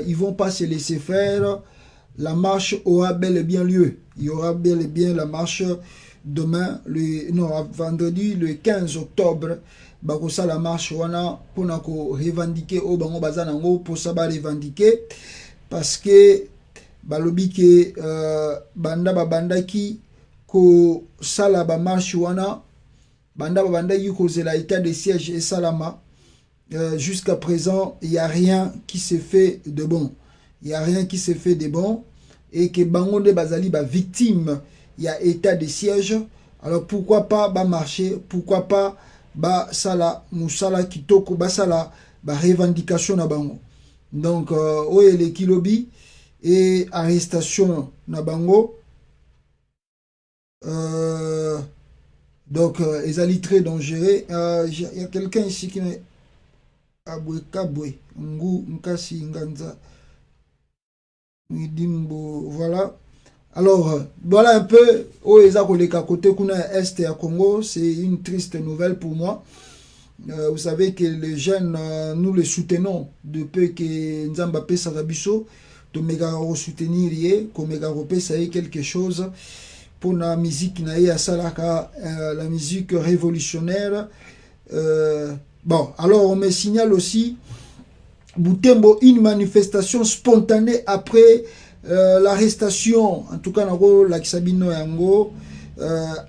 ils vont pas se laisser faire. La marche aura bel et bien lieu. Il y aura bel et bien la marche demain, vendredi, le 15 octobre. Bakosa la marche wana pour revendiquer au bango bazanango pour ça revendiquer parce que balobi ke banda ki ko sala ba marche wana banda ki ko zela état de siège et salama. Jusqu'à présent, il n'y a rien qui s'est fait de bon. Il n'y a rien qui s'est fait de bon. Et que Bangonde Bazali ba victime, il y a état de siège. Alors pourquoi pas ba marcher, pourquoi pas ba sala musala kitoko ba sala ba revendication na bango. Donc oye le kilobi et arrestation na bango. Donc ezali très dangereux. Il y a quelqu'un ici qui me Abwe Kabwe, Ngu Nkasi Nganza, Midimbo, voilà. Alors, voilà un peu, côté Kuna Est à Congo, c'est une triste nouvelle pour moi. Vous savez que les jeunes, nous les soutenons depuis que Nzambapé Sarabiso, de Megaro soutenir, comme Megaro ça y est quelque chose pour la musique, la musique révolutionnaire. Bon, alors on me signale aussi Butembo, une manifestation spontanée après l'arrestation, en tout cas, la Kisabino Yango,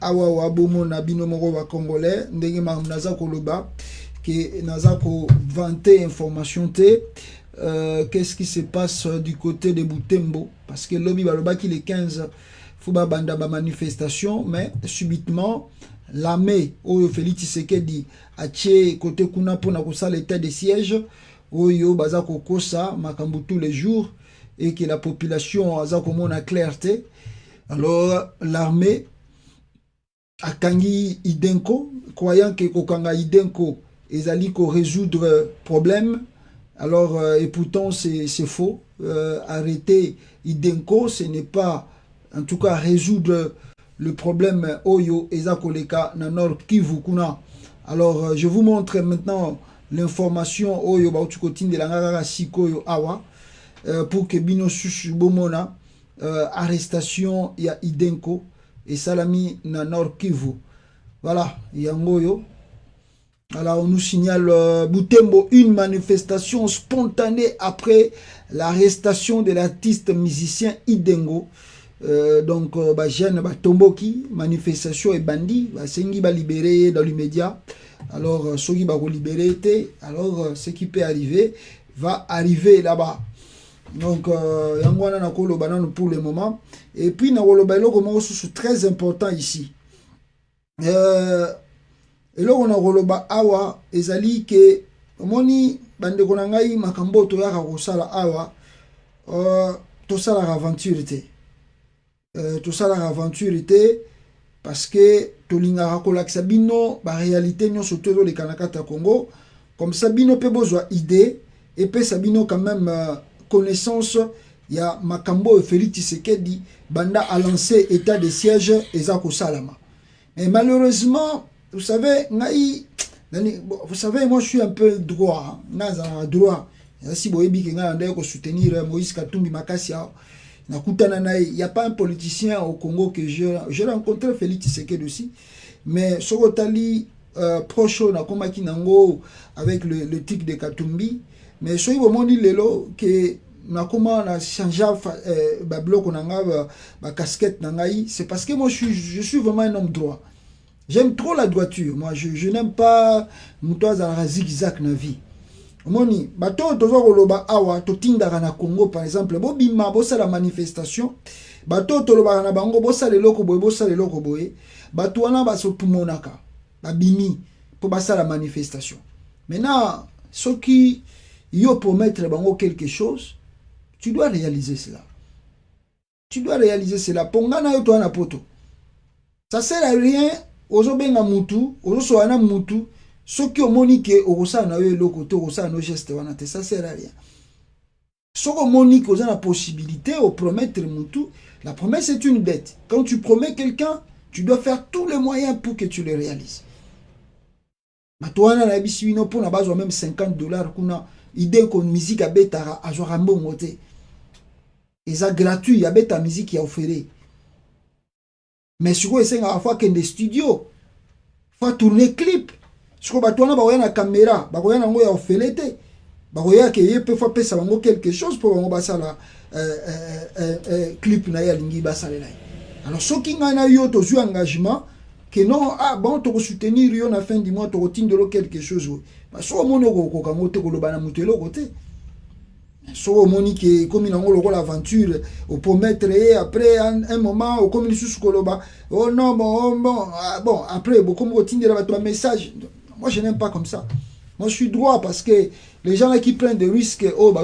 Awa Wabomo Nabino Moro wa Congolais, Ndenge Naza Koloba, qui Naza ko vanté information T. Qu'est-ce qui se passe du côté de Butembo? Parce que Lobi Baloba qui les 15 Fouba Banda ba manifestation, mais subitement, l'armée, Félix Tshisekedi, a tché côté Kuna pour l'état de siège, Oyo Bazako Kosa, Makambu tous les jours, et que la population a la clarté. Alors, l'armée a kangi Idenko, croyant que Kokanga Idenko, ils allaient résoudre problème. Alors, et pourtant, c'est faux. Arrêter Idenko, ce n'est pas, en tout cas, résoudre le problème Oyo Ezakoleka na Nord Kivu Kuna. Alors je vous montre maintenant l'information Oyo Bautukotine de la Ngara Sikoyo Awa pour que Bino Susu Bomona arrestation ya Idenko et Salami na Nord Kivu. Voilà, Yangoyo. Alors on nous signale Butembo, une manifestation spontanée après l'arrestation de l'artiste musicien Idengo. Donc, jeune Tomboki, manifestation et bandit, Sengi va libérer dans l'immédiat. Alors, ceux qui vont libérer, alors ce qui peut arriver va arriver là-bas. Donc, Yangwana Nakolo Banan pour le moment. Et puis, Nakolo Bailo, comment c'est très important ici. Et là, on a Roloba Awa, Ezali, que Moni, Bande Konangai, Makambo, Toyaka Rosala Awa, tout ça la aventure était. Tout ça la aventure était parce que Tolinga Rakolak Sabino, la réalité, nous surtout les Kanakata Congo, comme Sabino peut besoin idée, et puis Sabino quand même connaissance, il y a Makambo et Félix Tshisekedi, Banda a lancé état de siège et Zako Salama. Mais malheureusement, vous savez, moi je suis un peu droit, droit. Si vous voulez soutenir Moïse Katumbi Makassia, il n'y a pas un politicien au Congo que j'ai rencontré, Félix Tshisekedi aussi, mais Sogotali proche avec le tic de Katumbi, mais ce qui m'a dit que comment on a changé ma casquette, c'est parce que moi je suis vraiment un homme droit. J'aime trop la droiture. Moi je n'aime pas la zigzag na vie. Moni, bato tozo koloba awa totindaka na Congo par exemple, bo bima bosa la manifestation, bato toloba na bango bosa leloko boye, bato wana baso pumonaka, babimi pour basa la manifestation. Maintenant, ceux qui yo promettre bango quelque chose, tu dois réaliser cela. Tu dois réaliser cela. Pongana yo toana poto. Ça sert à rien, ozo benga mutu, ozo soana mutu. Ceux qui ont moniqué au sein de nos gestes, ça sert à rien. Ceux qui ont moniqué la possibilité de promettre tout, la promesse est une dette. Quand tu promets quelqu'un, tu dois faire tous les moyens pour que tu le réalises. Toi, on a même $50 qu'on a idée que musique a bêta à jouer un bon côté. Et ça gratuit, il y a bêta musique qui a offert. Mais sur quoi c'est à la fois qu'il y a des studios, faut tourner clip. Sur quoi tu as une caméra, tu as une offert. Baroya que yé peut faire pesa bango quelque chose pour bango basala clip na ya lingi basala. Alors ce qui ngana yo to zu engagement que non ah bon to soutenir yo na fin du mois to tindelo quelque chose. Ba so mono ko kango te ko lobana mutelo côté. So moni que comme il ngolo l'aventure au pour mettre après un moment au comme sous koloba oh non bon après beaucoup mo tindela ba to message. Moi je n'aime pas comme ça. Moi, je suis droit parce que les gens là qui prennent des risques, oh, bah,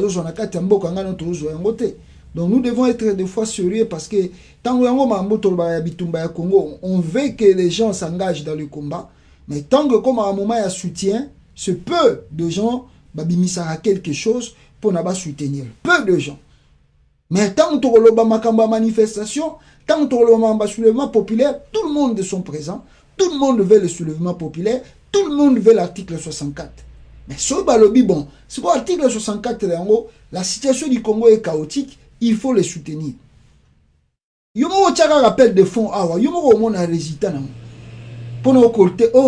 donc nous devons être des fois sérieux parce que tant que Congo, on veut que les gens s'engagent dans le combat, mais tant que comme à un moment il y a soutien, ce peu de gens babimisara quelque chose pour ne pas soutenir. Peu de gens. Mais tant que le manifestation, tant que le soulèvement populaire, tout le monde sont présents, tout le monde veut le soulèvement populaire, tout le monde veut l'article 64. Mais ce balobi, bon, c'est quoi l'article 64 la situation du Congo est chaotique, il faut les soutenir. Yomo tchaka rappel de fonds, yomo au a résultat. Pour nous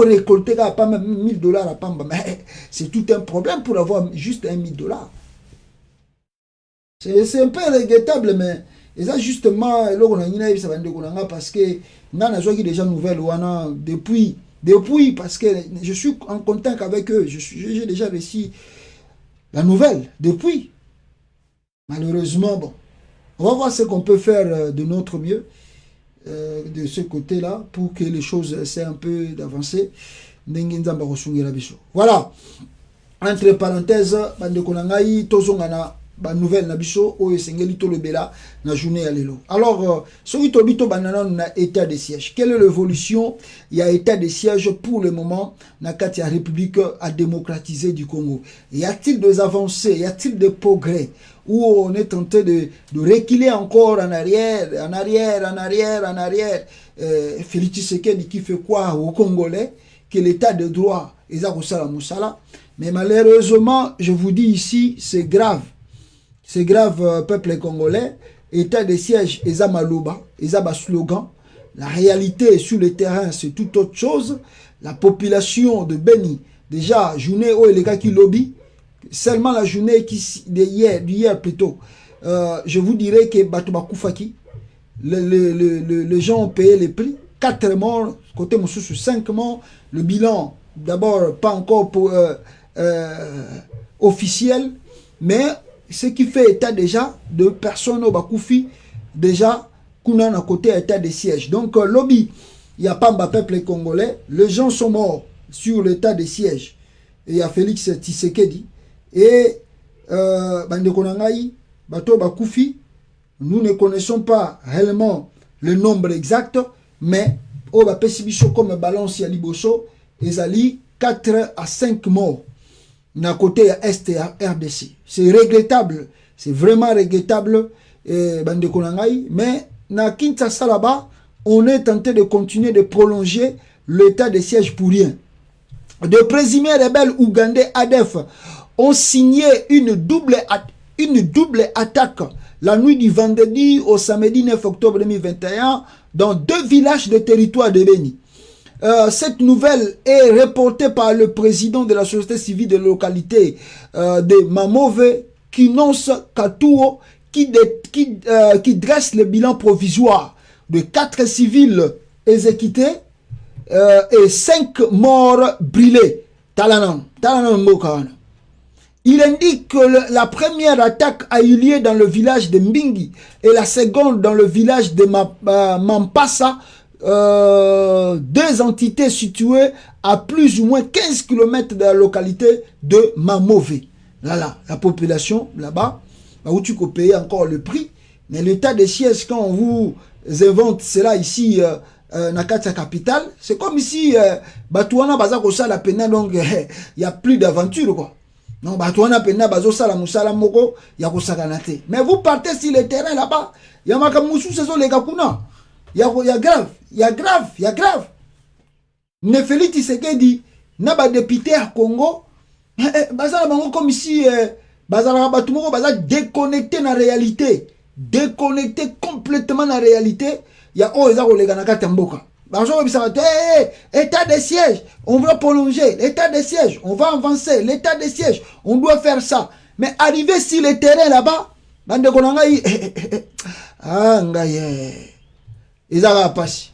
récolter pas même $1000 à Pamba, mais c'est tout un problème pour avoir juste $1000. C'est un peu regrettable, mais et ça justement, parce que nous avons déjà nouvelles depuis, parce que je suis en contact avec eux, j'ai déjà reçu la nouvelle, depuis. Malheureusement, bon, on va voir ce qu'on peut faire de notre mieux, de ce côté-là, pour que les choses essaient un peu d'avancer. Voilà, entre parenthèses, ba nouvelle na biso o esengeli to lebela na journée ya lelo. Alors soki to bito banana na état de siège. Quelle est l'évolution? Il y a état de siège pour le moment na kati ya République à démocratiser du Congo. Y a-t-il des avancées? Y a-t-il des progrès? Ou on est tenté de reculer encore en arrière. Félix Tshisekedi qui fait quoi aux Congolais? Que l'état de droit est à Moussala. Mais malheureusement, je vous dis ici, c'est grave. C'est grave, peuple congolais. État de siège, Eza Malouba, Eza Ba slogan. La réalité sur le terrain, c'est tout autre chose. La population de Beni, déjà, journée où les gars qui lobby, seulement la journée d'hier plutôt, je vous dirais que Batouba Koufaki, les gens ont payé les prix. 4 morts, côté Moussoussou, 5 morts. Le bilan, d'abord, pas encore officiel, mais ce qui fait état déjà de personnes au Bakoufi, déjà, qu'on a un côté état de siège. Donc, lobby, il n'y a pas de peuple congolais, les gens sont morts sur l'état de siège. Et il y a Félix Tshisekedi. Et, Bande Konangaï, Bato Bakoufi, nous ne connaissons pas réellement le nombre exact, mais, au Bapesibiso comme balance ya Liboso, ils ont 4 à 5 morts. D'un côté Est et RDC. C'est regrettable. C'est vraiment regrettable. Mais na Kinshasa là-bas, on est tenté de continuer de prolonger l'état de siège pour rien. De présumés rebelles ougandais ADF ont signé une double attaque la nuit du vendredi au samedi 9 octobre 2021 dans 2 villages de territoire de Beni. Cette nouvelle est reportée par le président de la société civile de la localité de Mamove, Kinonce Katouo, qui dresse le bilan provisoire de 4 civils exécutés et 5 morts brûlés. Il indique que la première attaque a eu lieu dans le village de Mbingi et la seconde dans le village de Mampasa, 2 entités situées à plus ou moins 15 km de la localité de Mamove. Là, la population, là-bas, où tu peux payer encore le prix. Mais l'état de siège, quand on vous invente cela ici, Nakatia capitale, c'est comme ici, Batouana Bazakosa la pena, donc il n'y a plus d'aventure, quoi. Non, Batouana pena Bazosa la Moussala Moko, il y a Kosaganate. Mais vous partez sur le terrain là-bas, il y a Makamoussou, c'est les Gakuna. Il y a grave. Nefeli Tshisekedi, n'a pas député à Congo, Bazala bango comme ici, bazala batumoko bazala déconnecté na réalité. Déconnecté complètement na réalité. Il y a oh, ils ont les ganaka tamboka. État de siège, on va prolonger. L'état de siège, on va avancer. L'état de siège, on doit faire ça. Mais arriver sur le terrain là-bas, bande konangai, ah ngaye, ils ont passé.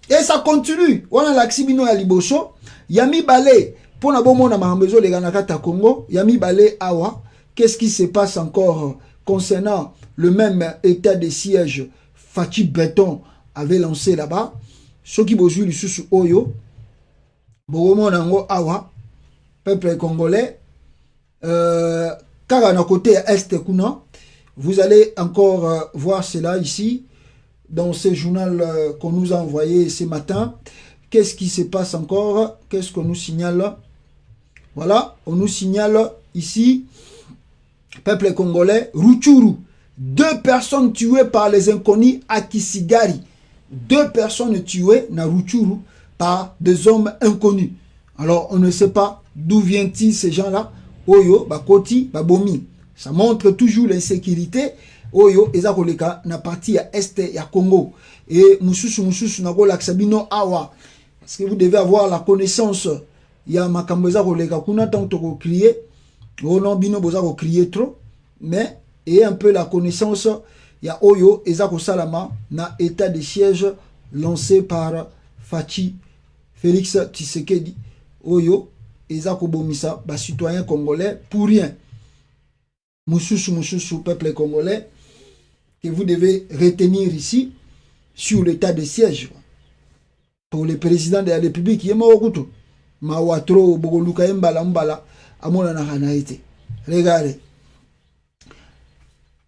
Et ça continue. On a l'axibino ya liboso, yami balé. Pour na bon na mahambezo les ganakata Congo, yami balé awa. Qu'est-ce qui se passe encore concernant le même état de siège Fachi Breton avait lancé là-bas? Ce qui bozui lisusu oyo, bogomo nango awa, peuple congolais, car à côté est kuna, vous allez encore voir cela ici, dans ce journal qu'on nous a envoyé ce matin. Qu'est-ce qui se passe encore? Qu'est-ce qu'on nous signale? Voilà, on nous signale ici, peuple congolais, Rutshuru, 2 personnes tuées par les inconnus à Kisigari. 2 personnes tuées na Rutshuru par des hommes inconnus. Alors, on ne sait pas d'où viennent-ils ces gens-là. Oyo, bakoti, babomi. Ça montre toujours l'insécurité. Oyo, ezakoleka na partie à est ya Congo. Et mususu na ko laksabino awa. Parce que vous devez avoir la connaissance. Il y a makambo ezakoleka kuna tant to crier. Oh non, bino boza ko crier trop. Mais et un peu la connaissance. Il y a Oyo, Ezako Salama, na état de siège lancé par Fachi Félix Tshisekedi. Oyo, Ezako Bomisa, bas citoyen congolais, pour rien. Moussoussou, peuple congolais, que vous devez retenir ici sur l'état de siège. Pour le président de la République, Yema Okuto, Mawatro, Bogoluka Mbala, Amona Nahanaïte. Regardez.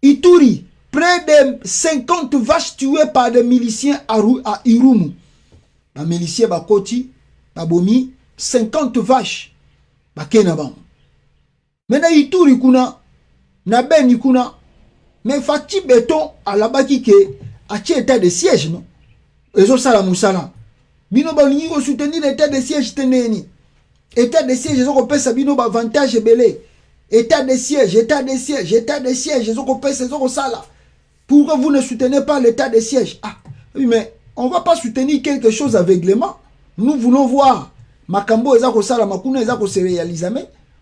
Ituri. Près de 50 vaches tuées par des miliciens à Irumu. Les miliciens Bakoti, Babomi, 50 vaches. Bakenabam. Mais na Ituri kuna, na Beni kuna, mais Fachi Breton à la baki ke a état de siège, non? Ezo sala musala. Bino balingi ko soutenir l'état de siège teneni. État de siège, ezo ko pesa bino ba avantage belé. État de siège, ezo ko pesa ezo ko sala. Pourquoi vous ne soutenez pas l'état de siège? Ah, oui, mais on ne va pas soutenir quelque chose aveuglément. Nous voulons voir Makambo ezako sala makuna ezako se réaliser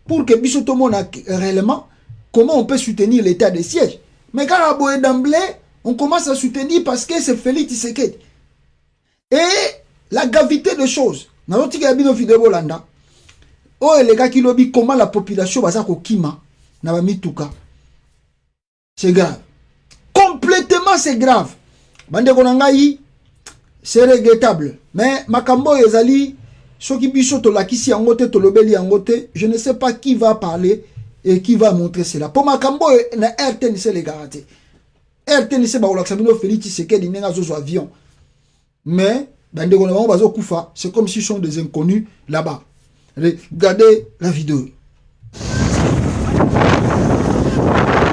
pour que Bissotomo na réellement comment on peut soutenir l'état de siège. Mais quand Aboé d'emblée, on commence à soutenir parce que c'est Félix Tshisekedi. Et la gravité de choses. Dans notre cabine de Bolanda, oh les gars qui lobby comment la population va s'ako kima na ba mituka. C'est grave. Complètement c'est grave. Bande konangai c'est regrettable. Mais makambo ezali soki biso to lakisi yangote to lobeli yangote, je ne sais pas qui va parler et qui va montrer cela. Pour makambo na RTNC les garanties. RTNC ba olaksabino Félix Tshisekedi nenga zozo avion. Mais bande konangai bazo kufa, c'est comme si sont des inconnus là-bas. Regardez la vidéo.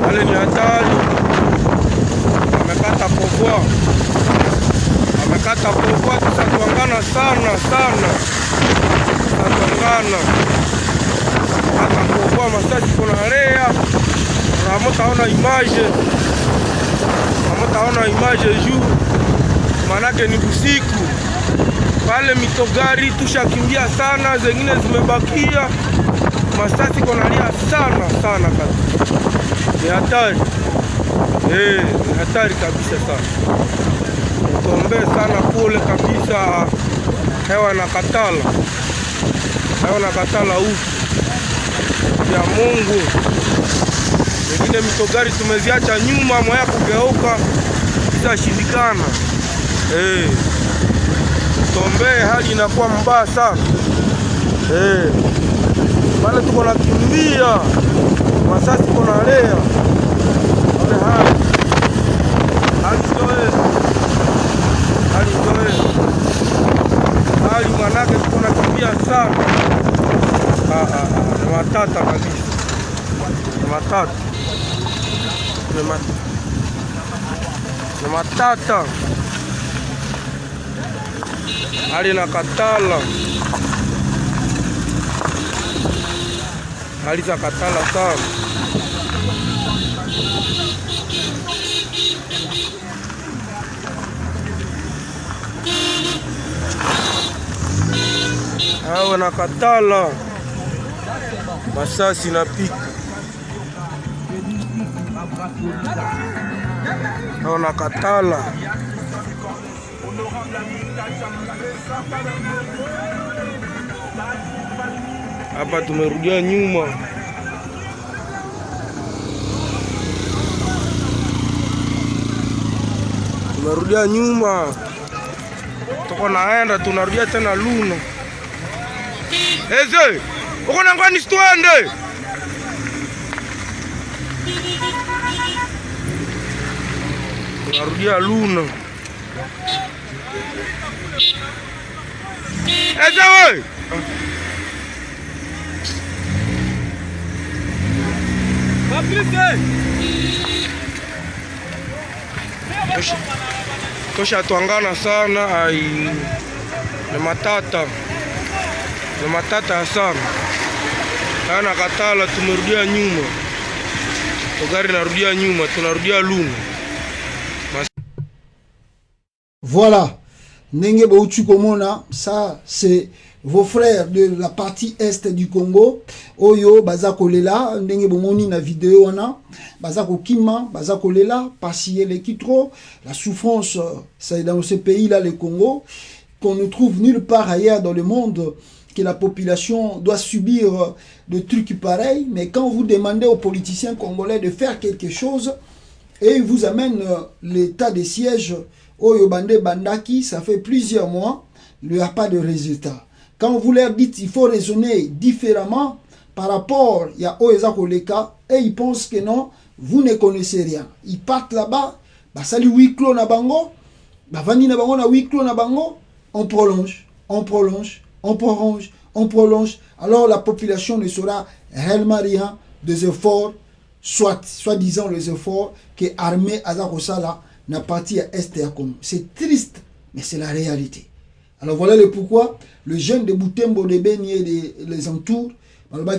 Allez, amekata popoa, tusatuangana sana tatuangana kata popoa masasi kuna rea ramutaona image juu manake ni busiku pale mitogari tushakimbia sana, zengine zimebakia masasi kuna rea sana kata ni hatari. Ni hatari kabisa sana. Tuombe sana kule kabisa, hewa na katala huku ya Mungu. Wengine mitogari tumeziacha nyuma, mwaya kugeuka itashindikana. Tuombe, hali inakuwa mbaya sana. Wale tuko nakimbia masasi kuna lea hali manake tuko nakimbia sana. Ni matata kabisa, ni matata hali na katala. aliza katala sana. Awe na katala masasi na pika. Awe na katala. Hapa tumerudia nyuma. Tumerudia nyuma. Tuko naenda tunarudia tena Luna. Eze, uko na ngwani stwende. Tunarudia Luna. Eze we. Tosha tuangana sana ai ni matata sana. Kana katala tumerudia nyuma. Tugari narudia nyuma, tunarudia Luna. Voilà. Nenge Bouchu Komona, ça c'est vos frères de la partie est du Congo. Oyo bazako lela, ndenge bomoni na vidéo wana, bazako kima, bazako lela, pasiye le kitro, la souffrance c'est dans ce pays là le Congo qu'on ne trouve nulle part ailleurs dans le monde que la population doit subir de trucs pareils, mais quand vous demandez aux politiciens congolais de faire quelque chose et ils vous amènent l'état de siège Oyo Bande Bandaki, ça fait plusieurs mois, il n'y a pas de résultat. Quand vous leur dites il faut raisonner différemment par rapport à Oeza Koleka, et ils pensent que non, vous ne connaissez rien. Ils partent là-bas, bah salut huis clos na bango, bah vani na bango na huis clos na bango, on prolonge, on prolonge, on prolonge, on prolonge. Alors la population ne saura réellement rien des efforts, soi-disant les efforts que l'armée Azakosala n'a parti à Est et à Congo. C'est triste, mais c'est la réalité. Alors voilà le pourquoi le jeune de Butembo, de Beni et les entours,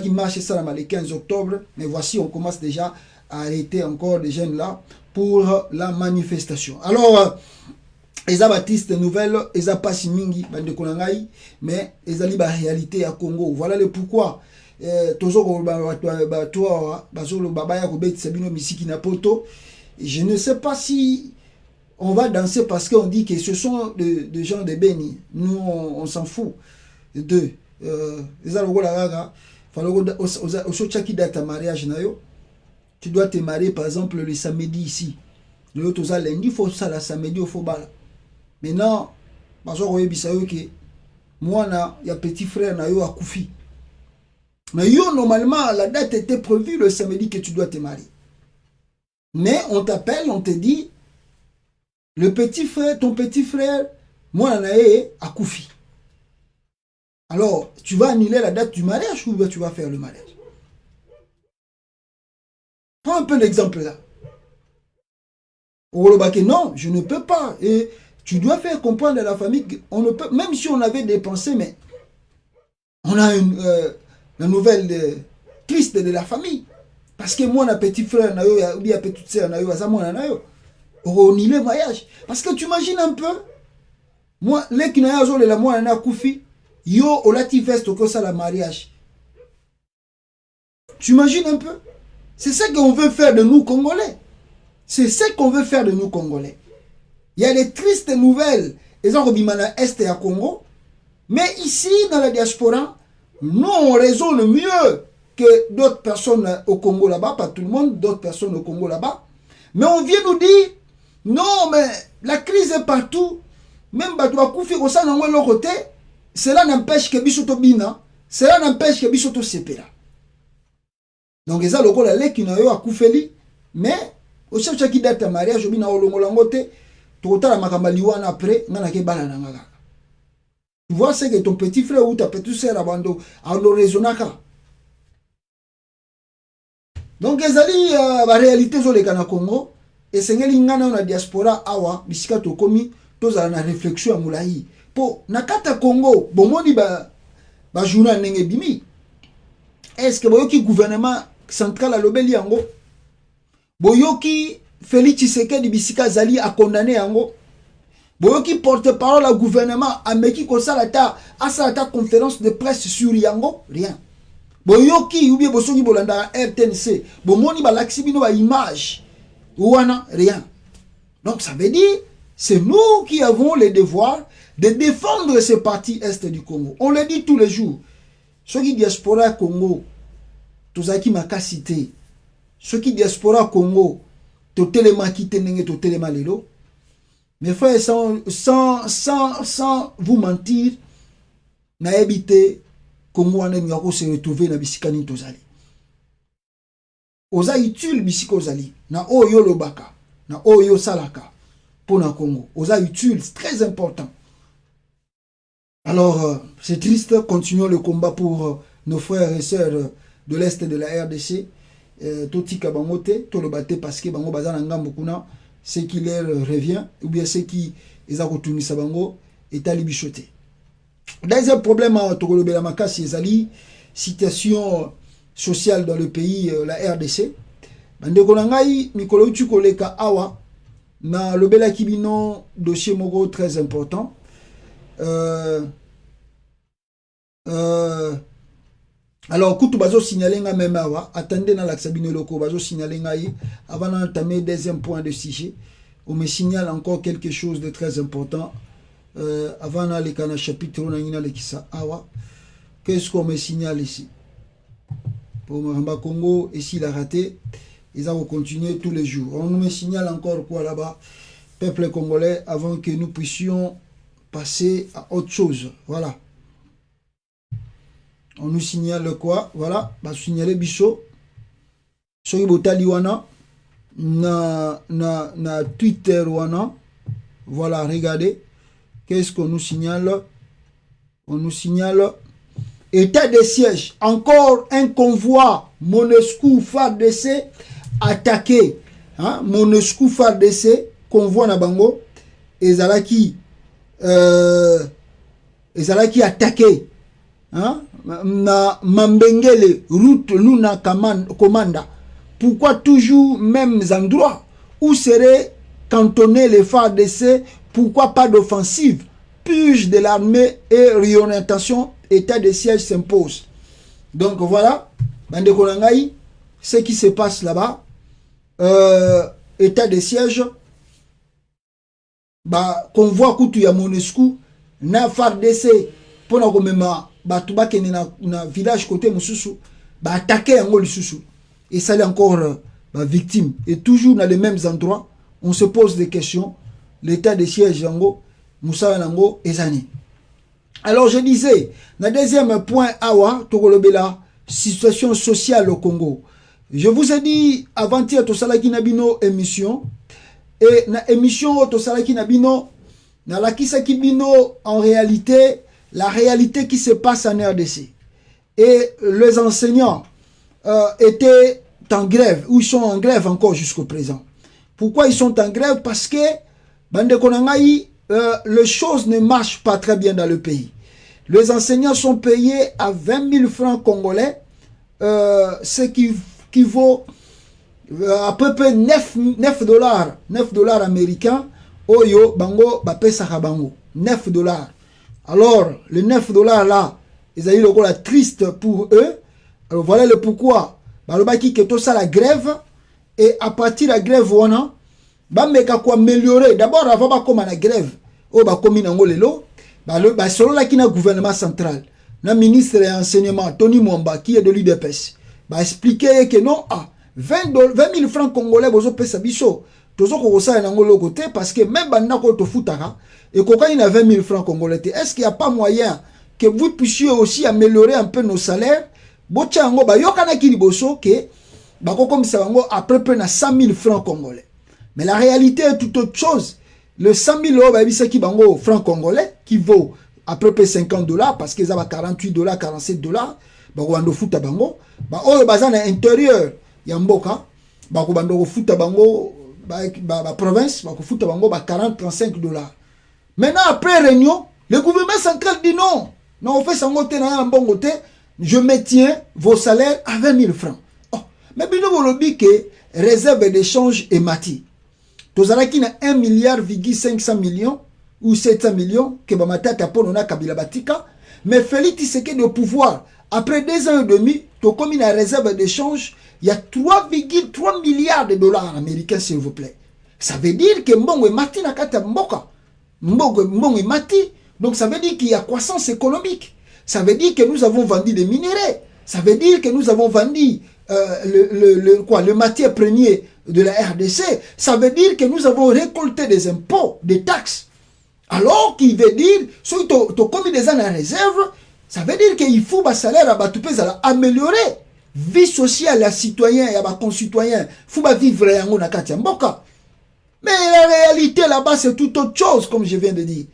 qui marche ça le 15 octobre, mais voici on commence déjà à arrêter encore des jeunes là pour la manifestation. Alors, Eza Baptiste nouvelle, Eza Pasi Mingi, bande Konangai, mais Eza li ba réalité à Congo. Voilà le pourquoi. Tozo bazolo babaya ko beti sabino misiki na poto. Je ne sais pas si on va danser parce qu'on dit que ce sont des gens de Beni. Nous, on s'en fout d'eux. Tu dois te marier par exemple le samedi ici. Le autre lundi, il faut ça, le samedi, il faut bala. Maintenant, moi, il y a petit frère na yo a Koufi. Mais yo, normalement, la date était prévue le samedi que tu dois te marier. Mais on t'appelle, on te dit, le petit frère, ton petit frère, moi, nae a Koufi. Alors, tu vas annuler la date du mariage ou tu vas faire le mariage? Prends un peu l'exemple là. Non, je ne peux pas. Et tu dois faire comprendre à la famille qu'on ne peut, même si on avait dépensé, mais on a la nouvelle triste de la famille. Parce que moi, un petit frère, ou bien petite sœur, on y le voyage. Parce que tu imagines un peu, moi, les qui n'ont pas la moi, on a Koufi, yo, on l'a veste que ça, le mariage. Tu imagines un peu? C'est ça qu'on veut faire de nous, Congolais. C'est ce qu'on veut faire de nous, Congolais. Il y a des tristes nouvelles, ils ont à Est et à Congo, mais ici, dans la diaspora, nous, on raisonne mieux que d'autres personnes au Congo là-bas, pas tout le monde, d'autres personnes au Congo là-bas. Mais on vient nous dire, non, mais la crise est partout. Même Batoua Koufi, au sein de l'autre côté, cela n'empêche que Bissoto Bina, cela n'empêche que Bissoto Sepera. Donc, ils ont le rôle à qui n'a eu à Koufeli, mais au chef qui date à mariage, Bina Olongolangote, tout à la Makambaliwan après, n'a pas balanaga. Tu vois, c'est que ton petit frère ou ta petite sœur abandonne à l'orezonaka. Donc, ils ont la réalité sur les Ghana Congo, et c'est que l'ingana na diaspora awa, bisika to komi, tous à la réflexion à Moulahi. Pour Nakata Congo, bomoni ba journal nenge bimi. est-ce que boyoki gouvernement central à lobeli yango? Boyoki Félix Tshisekedi bisika zali a condamné yango? Boyoki porte-parole au gouvernement ameki kosalata asalata conférence de presse sur yango? Rien. Boyoki ou bien bosoki bolanda RTNC bomoni balaksi bino ba image ouana? Rien. Donc ça veut dire c'est nous qui avons le devoir de défendre ce parti est du Congo. On le dit tous les jours. Ceux qui diaspora Congo, tozaki makasité. Ceux qui diaspora Congo, totelema kitenenge totelema lelo. Mes frères, sans vous mentir, na habité Congo ane miako se retrouver na bisikani tozali. Oza utile bisiko zali na oyo lobaka, na oyo salaka pour na Congo. Oza utile, c'est très important. Alors, c'est triste, continuons le combat pour nos frères et sœurs de l'Est de la RDC. Totika bangote, to le batte parce que bango bazana ngambo kuna, ce qui leur revient, ou bien ce qui les a retenus sa bango, est à libichoter. Deuxième problème, Togolobela Makasi ezali, situation sociale dans le pays, la RDC. Bande konangai, mikolo utu koleka awa, na lobela kibino, dossier mogo très important. Alors, kutu bazo signalenga même awa, attendez dans l'axabine loko, bazo signalenga avant d'entamer deuxième point de sujet, on me signale encore quelque chose de très important. Avant d'aller dans le chapitre, on a le kisa awa. Qu'est-ce qu'on me signale ici? Pour Maramba Congo, ici il a raté, ils vont continuer tous les jours. On me signale encore quoi là-bas, peuple congolais, avant que nous puissions passer à autre chose. Voilà. On nous signale quoi? Voilà. Bah, signaler Bicho. Soki Botali wana. Na Twitter wana. Voilà, regardez. Qu'est-ce qu'on nous signale? On nous signale état de siège. Encore un convoi MONUSCO FARDC attaqué. Hein? MONUSCO FARDC, convoi na bango. Ezalaki attaqué. Hein? Na Mambengele, route Luna Commanda. Pourquoi toujours mêmes endroits? Où seraient cantonnés les FARDC? Pourquoi pas d'offensive? Purge de l'armée et réorientation, état de siège s'impose. Donc voilà, Bande Konangai, ce qui se passe là-bas, état de siège, bah, convoi Koutu ya MONUSCO, na FARDC, pour na komema, bah, tuba kene na village côté Moussoussou, bah, attaquer yango Lisussou. Et ça est encore, bah, victime. Et toujours dans les mêmes endroits, on se pose des questions. L'état de siège yango, Moussa yango, ezani. Alors je disais, le deuxième point, awa, Togolobela, situation sociale au Congo. Je vous ai dit avant-hier, Tosalaki Nabino émission, et na émission Tosalaki Nabino, na la Kisaki Bino, en réalité, la réalité qui se passe en RDC. Et les enseignants étaient en grève, ou ils sont en grève encore jusqu'au présent. Pourquoi ils sont en grève? Parce que, Bande Konangai, les choses ne marchent pas très bien dans le pays. Les enseignants sont payés à 20 000 francs congolais, ce qui vaut à peu près 9 dollars américains. Oyo, bango, bape bango. 9 dollars. Alors, les 9 dollars là, ils ont eu le rôle triste pour eux. Alors voilà le pourquoi. Balobaki que tout ça la grève. Et à partir de la grève, on a améliorer. D'abord, avant de commencer la grève, on va selon la gouvernement central, le ministre de l'enseignement, Tony Mwamba, qui est de l'UDPS, va expliquer que non, 20 000 francs congolais, vous avez fait biso. Tout ça, vous avez côté parce que même si vous foutara, et quand il y a 20 000 francs congolais, est-ce qu'il n'y a pas moyen que vous puissiez aussi améliorer un peu nos salaires? Bochango, yokana kiriboso, que, comme ça, à peu près 100 000 francs congolais. Mais la réalité est tout autre chose. Le 100 000 euros, c'est qui bango francs congolais, qui vaut à peu près 50 dollars, parce qu'ils ont 48 dollars, 47 dollars, bango fout à bango. Oh, bazan à l'intérieur, yamboka, bango fout à bango, province, bango fout à bango, 40, 35 dollars. Maintenant, après réunion, le gouvernement central dit non. Non, on fait ça, on a un bon côté. je maintiens vos salaires à 20 000 francs. Oh, mais bino bolobi que réserve d'échange est mati. Tozalaki na 1 milliard 500 millions ou 700 millions que bamatata ponona kabila batika, mais Félix Tshisekedi de pouvoir après 2 ans et demi, to comme une réserve d'échange, il y a 3,3 milliards de dollars américains s'il vous plaît. Ça veut dire que mbongo mati na kata mboka. Mbongo mati. Donc ça veut dire qu'il y a croissance économique. Ça veut dire que nous avons vendu des minéraux. Ça veut dire que nous avons vendu le matière première de la RDC. Ça veut dire que nous avons récolté des impôts, des taxes. Alors qu'il veut dire, si tu as commis des ans en réserve, ça veut dire qu'il faut que le salaire à améliorer. Vie sociale à citoyens et à concitoyens. Il faut vivre en Katia Mboka. Mais la réalité là-bas, c'est tout autre chose, comme je viens de dire.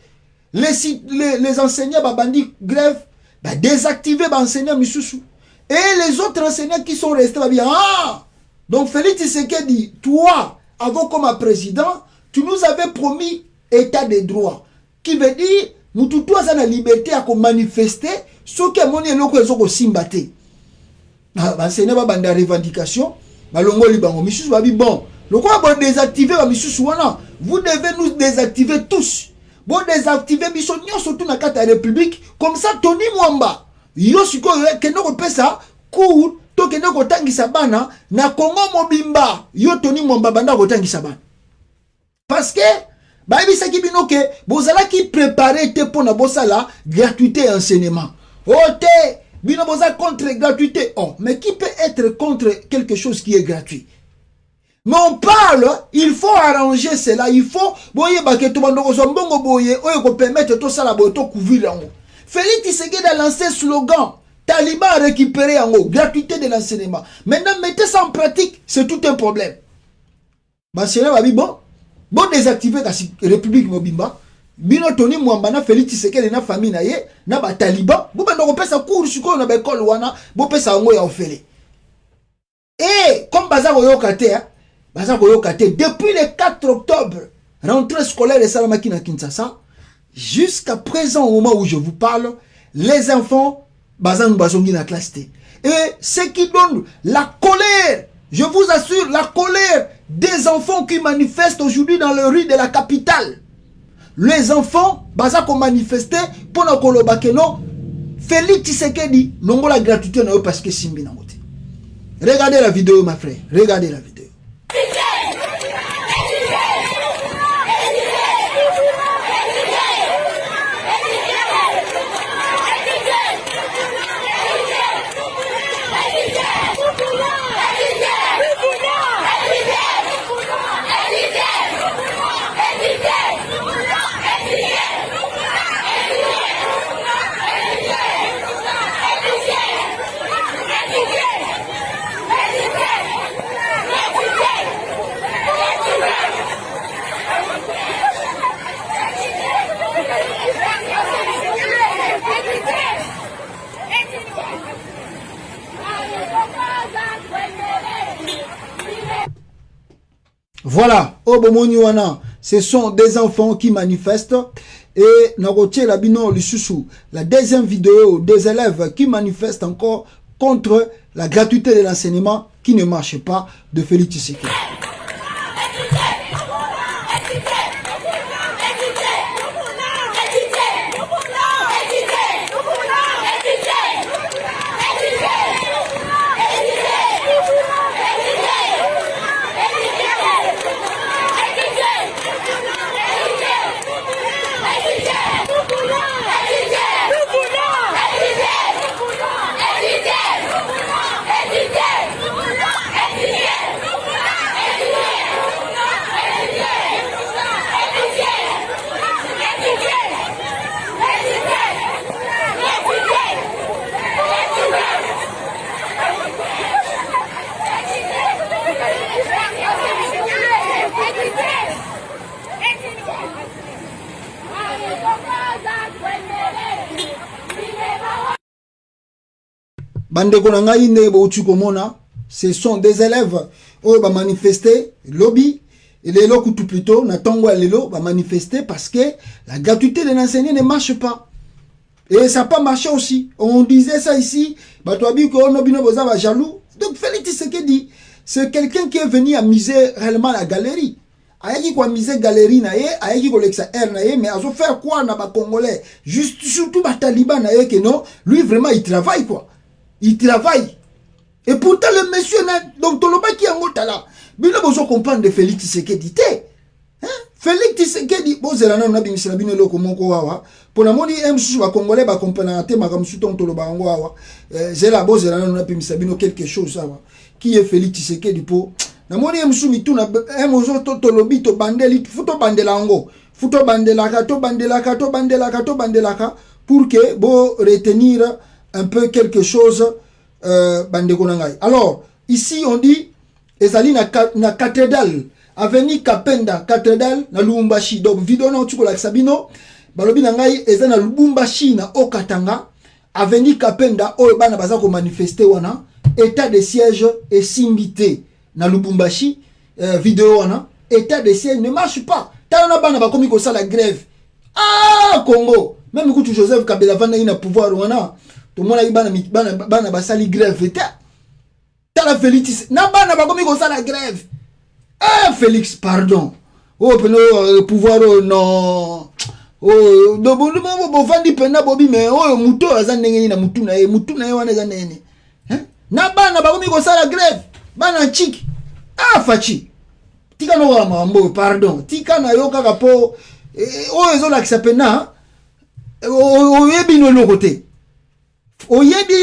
Les enseignants, bandit grève, désactiver les enseignants Missoussou. Et les autres enseignants qui sont restés, bien, ah! Donc Félix Tshisekedi, toi, avant comme président, tu nous avais promis état de droit. Qui veut dire, nous tous avons la liberté à manifester ce que mon éloko est au Simbaté. Enseignants, banda revendication, balongo libango, Missoussou, bon. Le quoi vous désactiver vous devez nous désactiver tous. Vous désactiver surtout dans la République comme ça Tony Mwamba. Yo siko keno ko ça cour to keno ko tangisa bana na Congo mobimba. Yo Tony Mwamba banda ko tangisa bana. Parce que ba bisa ki bino ke bozala ki préparer te pour na bosala gratuité enseignement. Ote bino boza contre gratuité. Oh, mais qui peut être contre quelque chose qui est gratuit? Mais on parle, il faut arranger cela, il faut permettre tout ça to couvrir en haut. Félix Tshisekedi a lancé le slogan Taliban a récupéré en haut, gratuité de l'enseignement. Maintenant, mettez ça en pratique, c'est tout un problème. Bon désactiver la République Mobimba, bino Tony Mwamba na Félix Tshisekedi na famille na ye, na ba Taliban, bo ba ndoko pesa cours siko na ba école wana, bo pesa ngo ya ofele. Et comme bazar oyokate depuis le 4 octobre, rentrée scolaire de Salamaki na Kinshasa, jusqu'à présent, au moment où je vous parle, les enfants, bazangi na classe T. Et ce qui donne la colère, je vous assure, la colère des enfants qui manifestent aujourd'hui dans les rues de la capitale. Les enfants, bazako manifesté pour na kolobakeno, Félix Tshisekedi, non la gratuité na parce que simbi na moté. Regardez la vidéo, ma frère, regardez la vidéo. Voilà, ce sont des enfants qui manifestent et la deuxième vidéo des élèves qui manifestent encore contre la gratuité de l'enseignement qui ne marche pas de Félix Tshisekedi. Ce sont des élèves qui ont manifesté, lobby, et les lots tout plutôt, va manifester parce que la gratuité de l'enseignement ne marche pas. Et ça n'a pas marché aussi. On disait ça ici, Batoabi ko no bino boza ba jaloux. Donc Félix Tshisekedi, c'est quelqu'un qui est venu amuser réellement la galerie. Ayaki ko amuser galerie na ye, ayaki ko lexa air na ye, mais azo faire quoi na ba congolais? Juste surtout ba taliban na ye que non, lui vraiment il travaille quoi. Il travaille. Et pourtant le monsieur donc toloba ki yango tala. Bino bozo comprendre de Félix Tshisekedi te. Hein? Félix Tshisekedi bozela na na bimisela bino loko moko wawa. Pour la moni M ba congolais ba comprendre te makamsu ton toloba yango wawa. Zela bozela na na bimisela bino quelque chose wawa. Qui est Félix Tshisekedi po? Na moni M mituna M to tolobi to bandeli futo bandela yango. Futo bandelaka to bandelaka to bandelaka to bandelaka pour que bo retenir un peu quelque chose bandeko nangai. Alors, ici on dit ezali na cathédrale avenue Kapenda cathédrale na Lubumbashi. Donc vidéo na tuko la sabino balobi nangai eza na Lubumbashi na Okatanga avenue Kapenda oyo bana baza ko manifester wana état de siège et simbité na Lubumbashi vidéo wana état de siège ne marche pas. Tana bana ba komi ko sala grève. Ah Congo, même kutu Joseph Kabila vana ina pouvoir wana to mona bana basali grève eta. Tala Félix na bana ba komi ko sala grève. Ah Félix pardon. Oh peno pouvoir non. Oh do bo vandi pena bobi mais oh muto azandenge na mutu na ye wana zanene. Hein? Na bana ba komi ko sala grève. Bana chiki. Ah fachi. Tika no wa mambo pardon. Tika na yo kaka po oh ezo la pena. Oyebi no lo côté. Oyebi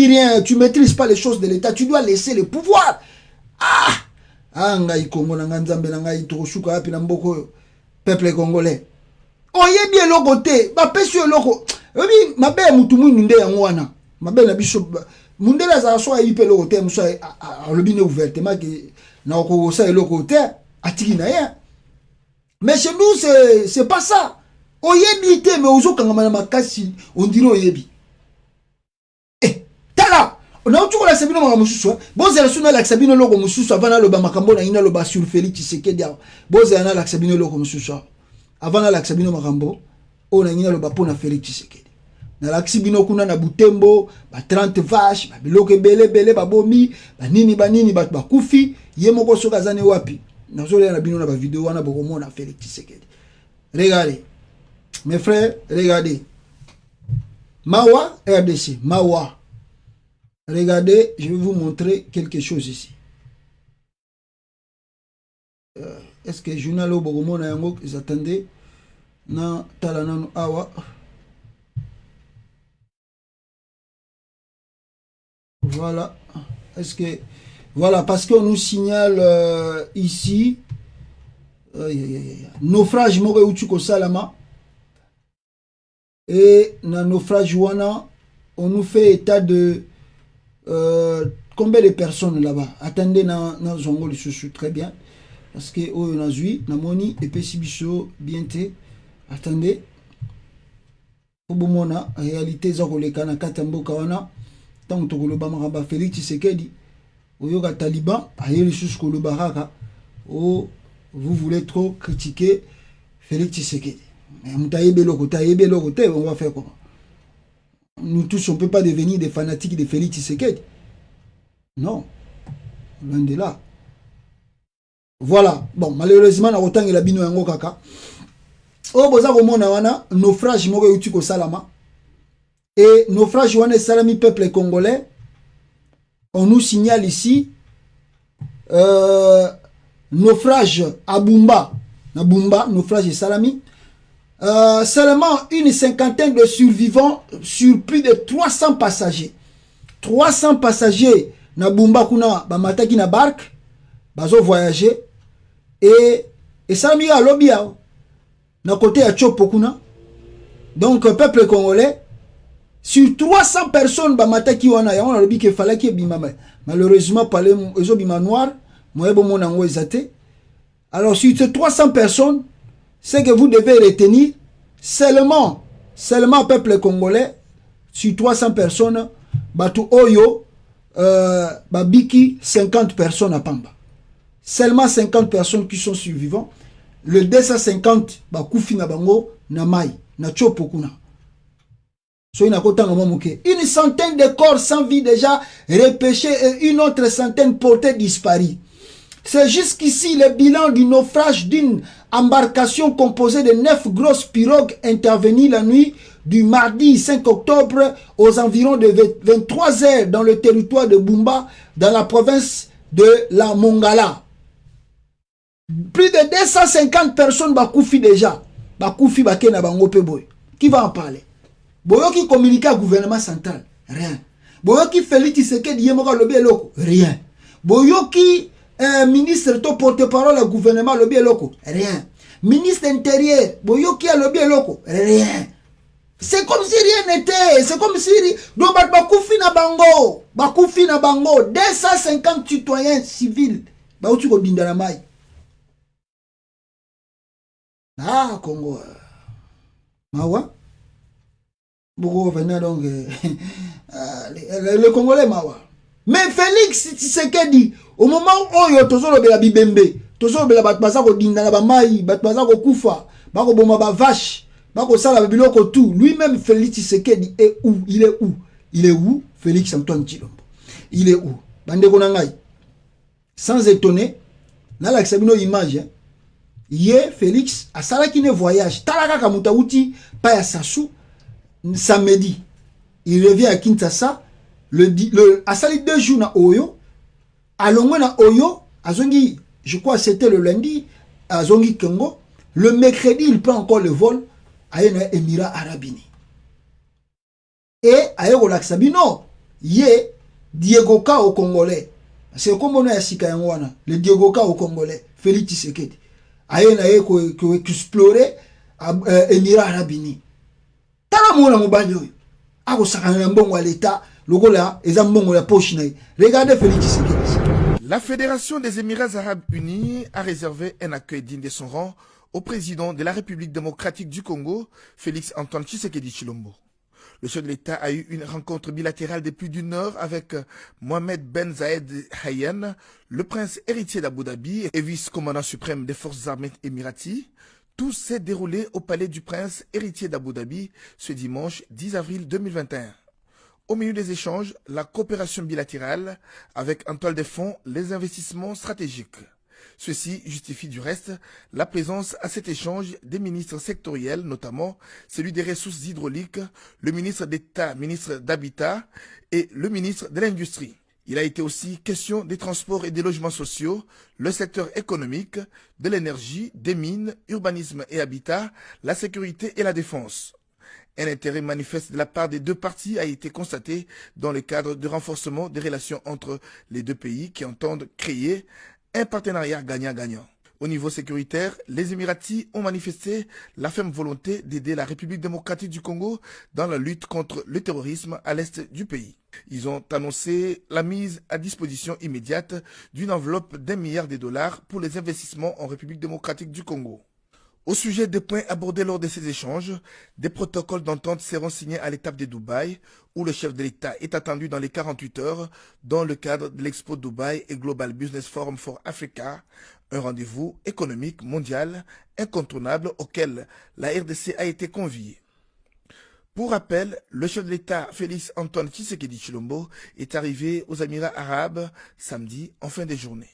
rien, tu maîtrises pas les choses de l'État, tu dois laisser le pouvoir. Ah, ngai Congo na nzambe na ngai to shuka api na mboko peuple congolais. Oyebi lo côté, ba pesu loko. Oyebi mabe mutu mundu nde yango wana. Mabe na biso munde la za so ayipe lo côté muso alobine ouvertement que na ko sa lo côté atiki na ya. Mais chez nous c'est pas ça. Oyebi te mais ozo kangama makasi on dirait oyebi. Tala on a toujours la sabino mama mususu boza la suna la sabino logo mususu avant lo ba makambo na ina lo ba sur Félix Tshisekedi boza na la sabino logo mususu avant la sabino makambo on a ina lo ba pona Félix Tshisekedi na la sabino kuna na Butembo ba 30 vaches ba biloke bele ba bomi ba nini ba kufi ye moko soka zane wapi na zo na bino na ba vidéo wana boko mona Félix Tshisekedi. Regardez mes frères, regardez. Mawa RDC, Mawa. Regardez, je vais vous montrer quelque chose ici. Est-ce que journal au Bogomo na yango ils attendaient na talanano awa. Voilà. Est-ce que voilà parce qu'on nous signale ici naufrage moko uchuko salama. Et dans naufrage wana on nous fait état de combien de personnes là-bas. Attendez na zongo le chouchou très bien parce que on a zui na moni et pesibiso bien te. Attendez obomona réalité za koleka na katamboka wana tant to koloba makamba Félix Tshisekedi oyoka taliban aye le chouchou koloba kaka oh vous voulez trop critiquer Félix Tshisekedi. Mais on va faire comment? Nous tous, on ne peut pas devenir des fanatiques de Félix Tshisekedi. Non. Loin de là. Voilà. Bon, malheureusement, on a autant que la bino yango kaka. Oh, boza komona wana, naufrage moko uti ko salama. Et naufrage wana salami peuple congolais. On nous signale ici naufrage à Bumba. Na Bumba, naufrage salami. Seulement une cinquantaine de survivants sur plus de 300 passagers. 300 passagers na Bumba kuna ba mataki na barque bazo voyager et ça mi a lobia na côté ya Chopo kuna. Donc peuple congolais sur 300 personnes ba mataki wana ya on lobi que fallait que bima malheureusement parler ezo bima noir moyebo mona ngo ezate. Alors sur ces 300 personnes c'est que vous devez retenir seulement peuple congolais sur 300 personnes batu oyo babiki 50 personnes à Pamba. Seulement 50 personnes qui sont survivants. Le 250 bakufi na bango na mai na Chopo kuna. Une centaine de corps sans vie déjà repêchés et une autre centaine portée disparue. C'est jusqu'ici le bilan du naufrage d'une embarcation composée de 9 grosses pirogues intervenues la nuit du mardi 5 octobre aux environs de 23 heures dans le territoire de Bumba, dans la province de la Mongala. Plus de 250 personnes bakoufi déjà. Bakoufi bakena bangope boy. Qui va en parler? Boyo qui communique au gouvernement central, rien. Boyo qui Félix Tshisekedi yemoka lobi eloko, rien. Boyo qui ministre to porte-parole au gouvernement lobi eloko, rien. Ministre intérieur, boyo qui a lobi eloko, rien. C'est comme si rien n'était, c'est comme si donc bakoufi na bango, 250 citoyens civils, baouti ko dindana mai. Ah Congo. Mawa beaucoup venir donc le Congolais mawa. Mais Félix Tshisekedi au moment où yo tozolo bela bibembe, tozolo bela batbaza ko dindana ba mai, batbaza ko kufa, bako boma ba vache, bako sala biloko tout. Lui-même Félix Tshisekedi est où? Il est où? Il est où? Félix Antoine Tshilombo. Il est où? Bande ko nangai. Sans étonner, na la sabino image hein. Hier Félix a sala qui ne voyage, talaka kamutauti pa ya Sassou. Samedi, il revient à Kinshasa. A sali 2 jours na Oyo. A longo na Oyo, azongi, je crois c'était le lundi, azongi Congo. Le mercredi, il prend encore le vol à Émirats Arabes Unis. Et à Relaxabino, yé Diego Ka au Congolais. C'est comme on a à le Diego Ka au Congolais, Félix Tshisekedi. A explorer Émirats Arabes Unis. Regardez Félix Tshisekedi. La Fédération des Émirats Arabes Unis a réservé un accueil digne de son rang au président de la République démocratique du Congo, Félix Antoine Tshisekedi Tshilombo. Le chef de l'État a eu une rencontre bilatérale de plus d'1 heure avec Mohamed Ben Zayed Hayen, le prince héritier d'Abu Dhabi et vice-commandant suprême des forces armées émiraties. Tout s'est déroulé au palais du prince héritier d'Abu Dhabi ce dimanche 10 avril 2021. Au milieu des échanges, la coopération bilatérale avec en toile de fond les investissements stratégiques. Ceci justifie du reste la présence à cet échange des ministres sectoriels, notamment celui des ressources hydrauliques, le ministre d'État, ministre d'Habitat et le ministre de l'Industrie. Il a été aussi question des transports et des logements sociaux, le secteur économique, de l'énergie, des mines, urbanisme et habitat, la sécurité et la défense. Un intérêt manifeste de la part des 2 parties a été constaté dans le cadre du renforcement des relations entre les 2 pays qui entendent créer un partenariat gagnant-gagnant. Au niveau sécuritaire, les Émiratis ont manifesté la ferme volonté d'aider la République démocratique du Congo dans la lutte contre le terrorisme à l'est du pays. Ils ont annoncé la mise à disposition immédiate d'une enveloppe d'1 milliard de dollars pour les investissements en République démocratique du Congo. Au sujet des points abordés lors de ces échanges, des protocoles d'entente seront signés à l'étape de Dubaï, où le chef de l'État est attendu dans les 48 heures dans le cadre de l'Expo Dubaï et Global Business Forum for Africa, un rendez-vous économique mondial incontournable auquel la RDC a été conviée. Pour rappel, le chef de l'État Félix Antoine Tshisekedi Tshilombo est arrivé aux Émirats Arabes samedi en fin de journée.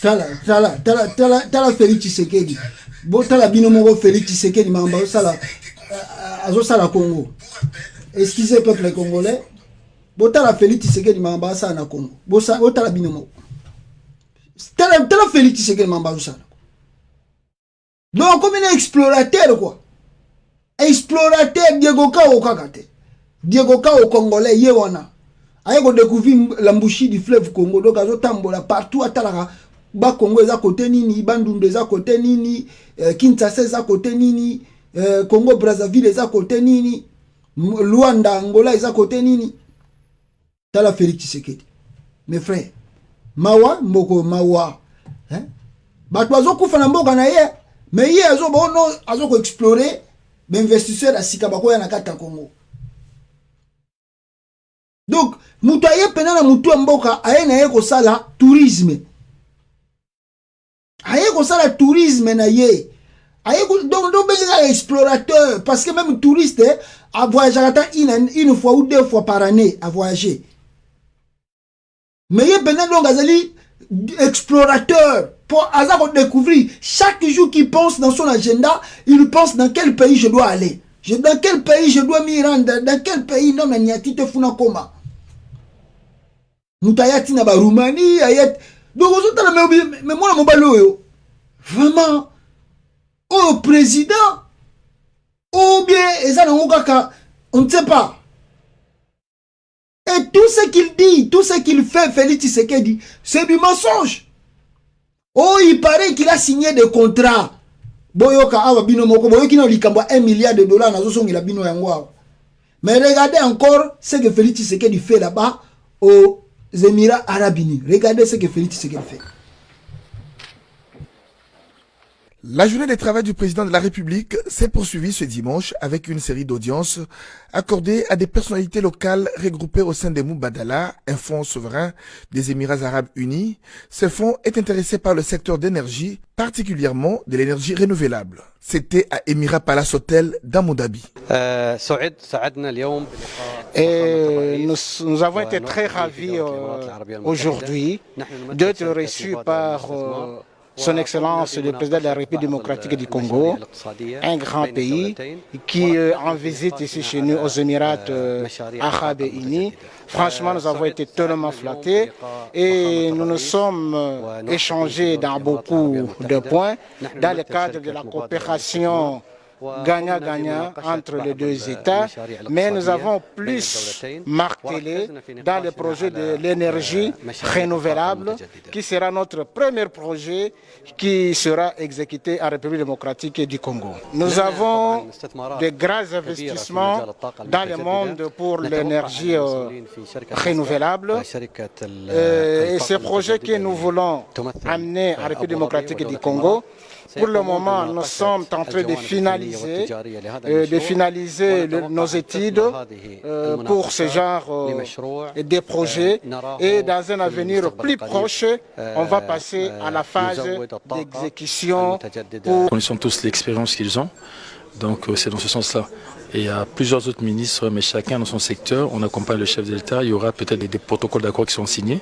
Tala Félix Tshisekedi. Bo tala binomo Félix Tshisekedi mamba sala azo sala Congo. Excusez peuple congolais. Bo tala Félix Tshisekedi mamba sala na Congo. Bo tala binomo. Tala Félix Tshisekedi mamba azo sala. Donc comme un explorateur quoi. Explorateur Diego Ka au Kakate. Diego Ka au Congolais yewana. Aye ko découvrir l'embouchure du fleuve Congo donc azo tambola partout atalaka ba Congo eza côté nini Bandundu eza côté nini Kinshasa eza côté nini Congo Brazzaville eza côté nini Luanda Angola eza côté nini tala Félix Tshisekedi mes frères mawa mboko mawa hein bato bazo kufa na mboka na ye mais ye azo bono azo ko explorer ba investisseur asika bakoya na kata Congo. Donc, mutu aye pena na mutu mboka aye na ye ko sala tourisme. Aye comme ça le tourisme na ye. Donc explorateur parce que même touriste à voyager une fois ou deux fois par année à voyager. Mais il y a donc azali explorateur pour découvrir chaque jour qu'il pense dans son agenda, il pense dans quel pays je dois aller. Dans quel pays je dois m'y rendre, dans quel pays non na nyati te funa koma. Mutayati na ba Roumanie, ayat. Donc mais moi mon balo vraiment au président ou bien on ne sait pas. Et tout ce qu'il dit, tout ce qu'il fait, Félix Tshisekedi, c'est du mensonge. Oh, il paraît qu'il a signé des contrats. Boyoka awa bino moko, boyoki na likambo $1 milliard na zo songi la bino yango. Mais regardez encore ce que Félix Tshisekedi fait là-bas aux Émirats Arabes Unis. Regardez ce que Félix Tshisekedi fait. La journée de travail du président de la République s'est poursuivie ce dimanche avec une série d'audiences accordées à des personnalités locales regroupées au sein des Moubadala, un fonds souverain des Émirats Arabes Unis. Ce fonds est intéressé par le secteur d'énergie, particulièrement de l'énergie renouvelable. C'était à Émirat Palace Hotel d'Abu Dhabi. Et nous avons été très ravis aujourd'hui d'être reçus par Son Excellence le Président de la République démocratique du Congo, un grand pays qui est en visite ici chez nous aux Émirats Arabes Unis. Franchement, nous avons été tellement flattés et nous nous sommes échangés dans beaucoup de points dans le cadre de la coopération gagnant-gagnant entre les deux États, mais nous avons plus martelé dans le projet de l'énergie renouvelable qui sera notre premier projet qui sera exécuté en République démocratique du Congo. Nous avons de grands investissements dans le monde pour l'énergie renouvelable et ces projets que nous voulons amener en République démocratique du Congo. Pour le moment, nous sommes en train de finaliser nos études pour ce genre de projets et dans un avenir plus proche, on va passer à la phase d'exécution. Nous connaissons tous l'expérience qu'ils ont, donc c'est dans ce sens-là. Et il y a plusieurs autres ministres, mais chacun dans son secteur, on accompagne le chef de l'État, il y aura peut-être des protocoles d'accord qui sont signés,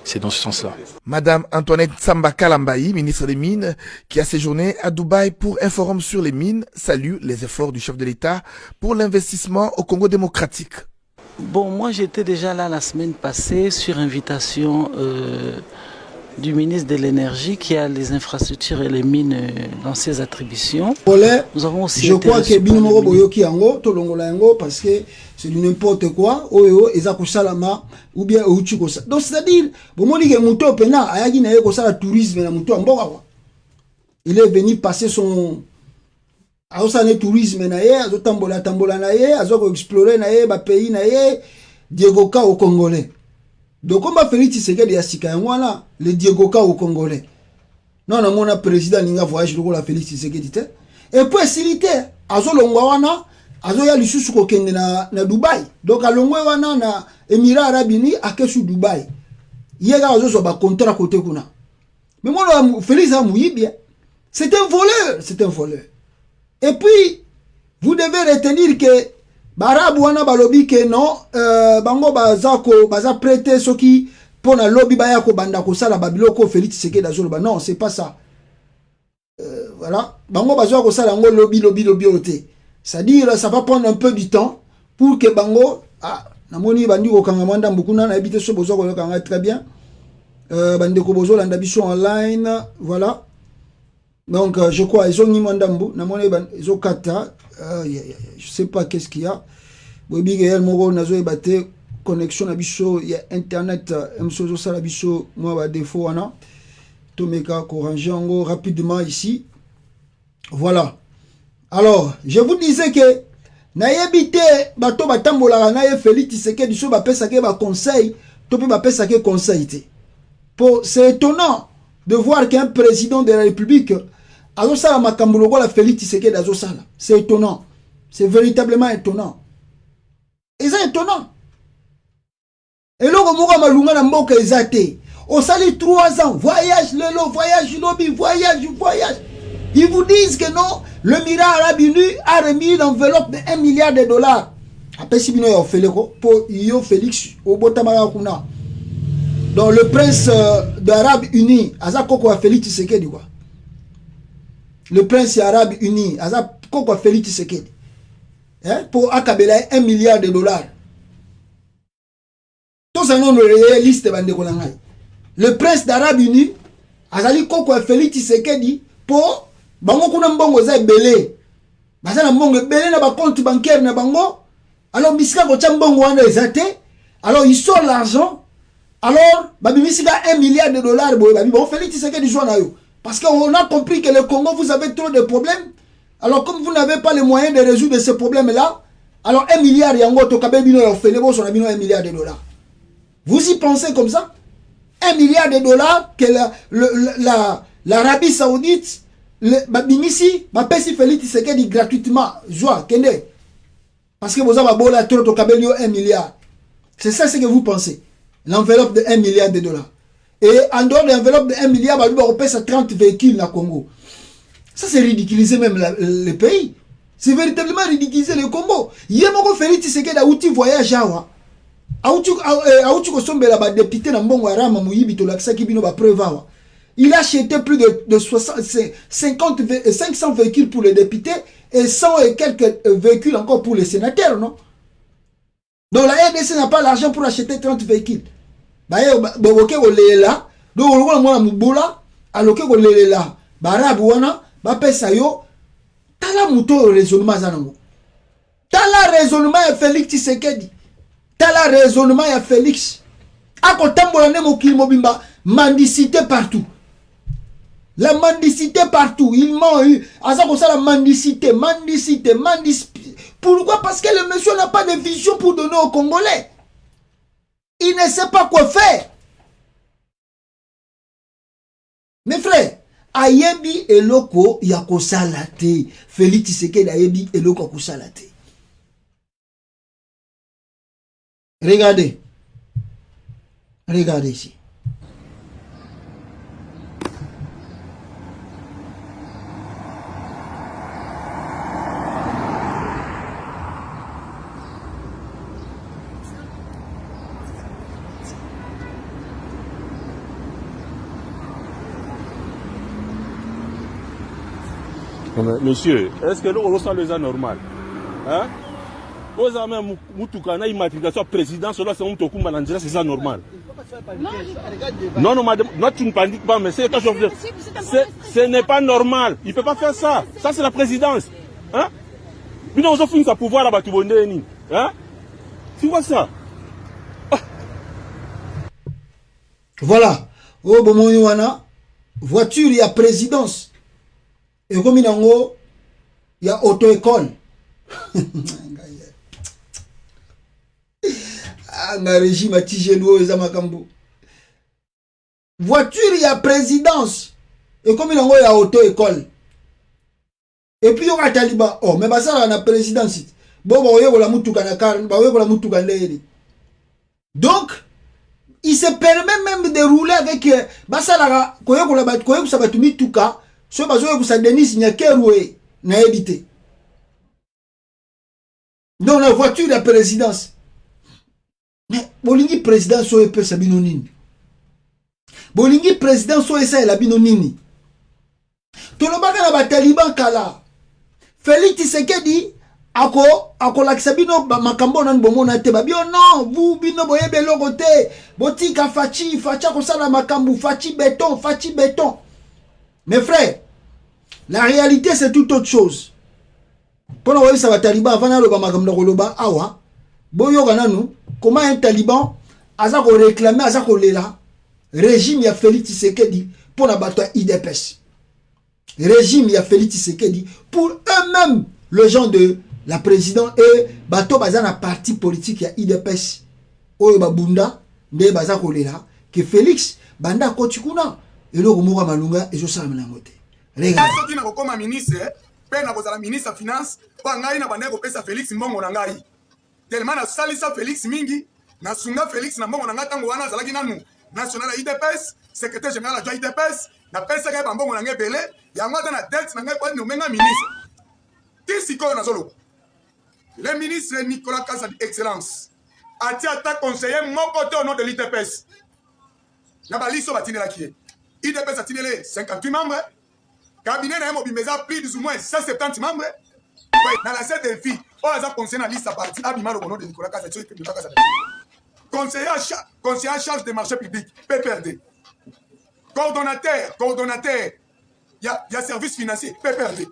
c'est dans ce sens-là. Madame Antoinette Samba Kalambayi, ministre des Mines, qui a séjourné à Dubaï pour un forum sur les mines, salue les efforts du chef de l'État pour l'investissement au Congo démocratique. Bon, moi j'étais déjà là la semaine passée sur invitation du ministre de l'énergie qui a les infrastructures et les mines dans ses attributions. Nous avons aussi je crois que Binomoro Boyoki Yango, Tolongola Yango, parce que c'est du n'importe quoi, Oyo, Ezako Salama, ou bien Ouchiko. Donc c'est-à-dire, Bomoni Mouto Pena, Ayagi Naye Kosala tourisme na Mouto Amborawa. Il est venu passer son. Aosane tourisme naye, Azotambola Tambola naye, Azoko explorer naye, ba pays naye, Diego Ka au Congolais. Donc, comme Félix Tshisekedi ya sika yango le Diego Ka au Congolais. Non, non, mon président ninga voyage le la Félix Tshisekedi te. Et puis facilité, azo longwa wana, azo ya lisusu ko kende na Dubaï. Donc a longwa wana na Émirats Arabes Unis akesu Dubaï. Yega azo so ba contrat côté kuna. Mais moi Félix a mouillé bien. C'est un voleur, c'est un voleur. Et puis vous devez retenir que Barabu wana balobi ke non bango bazako baza prêter soki pour na lobby baya ko banda ko sala babiloko Félix Tshisekedi azoloba non c'est pas ça. Voilà bango bazwa ko sala ngo lobby ote. C'est-à-dire ça va prendre un peu du temps pour que bango namoni bandi ko kanga mwanda mbukuna na habité so bozo ko kanga très bien. Bande ko bozo landa biso online voilà. Donc je crois ils ont ni mwandambu namoni ils ont kata je sais pas qu'est-ce qu'il y a. Bobi gayel moko nazo ebate connexion na biso ya internet msozo sala biso moi ba défaut wana to meka ko ranger ngo rapidement ici. Voilà. Alors, je vous disais que nayebi te bato batambola na ye Félix Tshisekedi so ba pesa ke ba conseil to pe ba pesa ke conseil te. C'est étonnant de voir qu'un président de la République azosala makambo lokola Félix Tshisekedi azosala. C'est étonnant. C'est véritablement étonnant. Et c'est étonnant. Et là, on va malunga na mboka ezate. Au sali 3 ans, voyage lelo, voyage lobby, voyage. Ils vous disent que non, le Mira Arabe Uni a remis l'enveloppe de 1 milliard de dollars. Après, si vous avez pour Yo Félix, au Botamara. Donc, le prince d'Arabe Uni, Azakoko a Félix Tshisekedi. Le prince arabe uni, Azakoko a Félix Tshisekedi. Pour Akabela 1 milliard de dollars. Tout ça, non, le liste de Kolangay. Le prince d'Arabe Uni, Azali Koko a Félix Tshisekedi pour bango kuna mbongo za belé. Bazana mbongo belé na ba compte bancaire na bango. Alors bisika ko mbongo wana ezate. Alors il sort l'argent. Alors babimisiga 1 milliard de dollars boy babi bon Félix Tshisekedi joue na yo. Parce qu'on a compris que le Congo vous avez trop de problèmes. Alors comme vous n'avez pas les moyens de résoudre ces problèmes là, alors 1 milliard yango to kabebino yo felebo so na bino 1 milliard de dollars. Vous y pensez comme ça? 1 milliard de dollars que l'Arabie Saoudite babimisi bapesi Félix Tshisekedi gratuitement joie kende parce que vous avez bola trop to kabelio 1 milliard. C'est ça ce que vous pensez. L'enveloppe de 1 milliard de dollars. Et en dehors de l'enveloppe de 1 milliard, on paye 30 véhicules dans le Congo. Ça c'est ridiculiser même le pays. C'est véritablement ridiculiser le Congo. Yemoko Félix Tshisekedi a outil voyage à député dans Mbongo Arama Mouyibi to laksa kibino ba preuve. Il a acheté plus de 500 véhicules pour les députés et 100 et quelques véhicules encore pour les sénateurs, non? Donc la RDC n'a pas l'argent pour acheter 30 véhicules. Boboke olela, donc on va mubola, aloke olela, barabu wana, bapesa yo, tala muto raisonnement zanango. Tala raisonnement ya Félix Tshisekedi. Tala raisonnement ya Félix. Ako tambola ne mokili mobimba, mendicité partout. La mendicité partout. Il ment, azako ça la mendicité. Pourquoi? Parce que le monsieur n'a pas de vision pour donner aux Congolais. Il ne sait pas quoi faire. Mes frères, ayebi eloko yako salate. Félix Tshisekedi ayebi eloko yako salate. Regardez. Regardez ici. Monsieur, est-ce que nous ressent les gens normal? Hein? Aux armées, Moutoukana, immatriculation président, cela c'est Moutokoumba Nandjira, c'est ça normal. Non, non, madame, non, tu ne paniques pas, mais c'est ce n'est pas normal. Il ne peut pas faire ça. Ça, c'est la présidence. Hein? Nous avons fini sa pouvoir là-bas, tu bonnes. Hein? Tu vois ça? Voilà. Oh, bon, Yoana, voiture, il y a présidence. Et comme il y a auto-école. Régime à Tigeno et Zamakambo. Voiture, il y a présidence. Et comme il y a auto-école. Et puis il y aura Taliban. Oh, mais ça, on a présidence. Bon, donc, il se permet même de rouler avec Basalara. Ce que ça Denis n'y a qu'à rouer, n'a évité. Dans la voiture de la présidence. Mais Bolingi président soit peu sabinonini. Bolingi président soit ça la binonini. Tolobaka na ba Taliban kala. Félix Tshisekedi ako la sabino makambo nan bomona te babio non vous bino boyebe logote botika facha ko sala makambu fachi béton. Mes frères, la réalité c'est tout autre chose. Pendant que ça va Taliban avant le makambo koloba awa boyo kananu comment un Taliban aza ko réclamer aza ko lela régime ya Félix Tshisekedi pour la bataille IDPS. Régime ya Félix Tshisekedi pour eux-mêmes le gens de la présidente et bateau bazana parti politique ya IDPS oyo babunda nde baza ko lela que Félix banda ko tikuna eloko moko malunga ezosala nangote. Regarde soki na kokoma ministre pe na kozala ministre finance ba ngai na banda ko pesa Félix mbongo na ngai tellement na salisa Félix mingi na sunga Félix na mbongo na ngai tango wana zalaki nanu national à IDPS, secrétaire général adjoint IDPS, na pesa ka bambongo na ngebele, ya ngata na dette na ngepa ni menga ministre. Tisiko na zolo. Le ministre Nicolas Kassa d'excellence a été conseiller mon côté au nom de l'IDPS. Na baliso batinela qui IDPS a tinelé 58 membres. Cabinet na Mobimeza plus ou moins 170 membres. Dans la seule défi, on a conseillé la liste à partir abima au nom de Nicolas Kassa. Conseiller en charge des marchés publics, PPRD. Coordonnateur, il y a service financier, PPRD.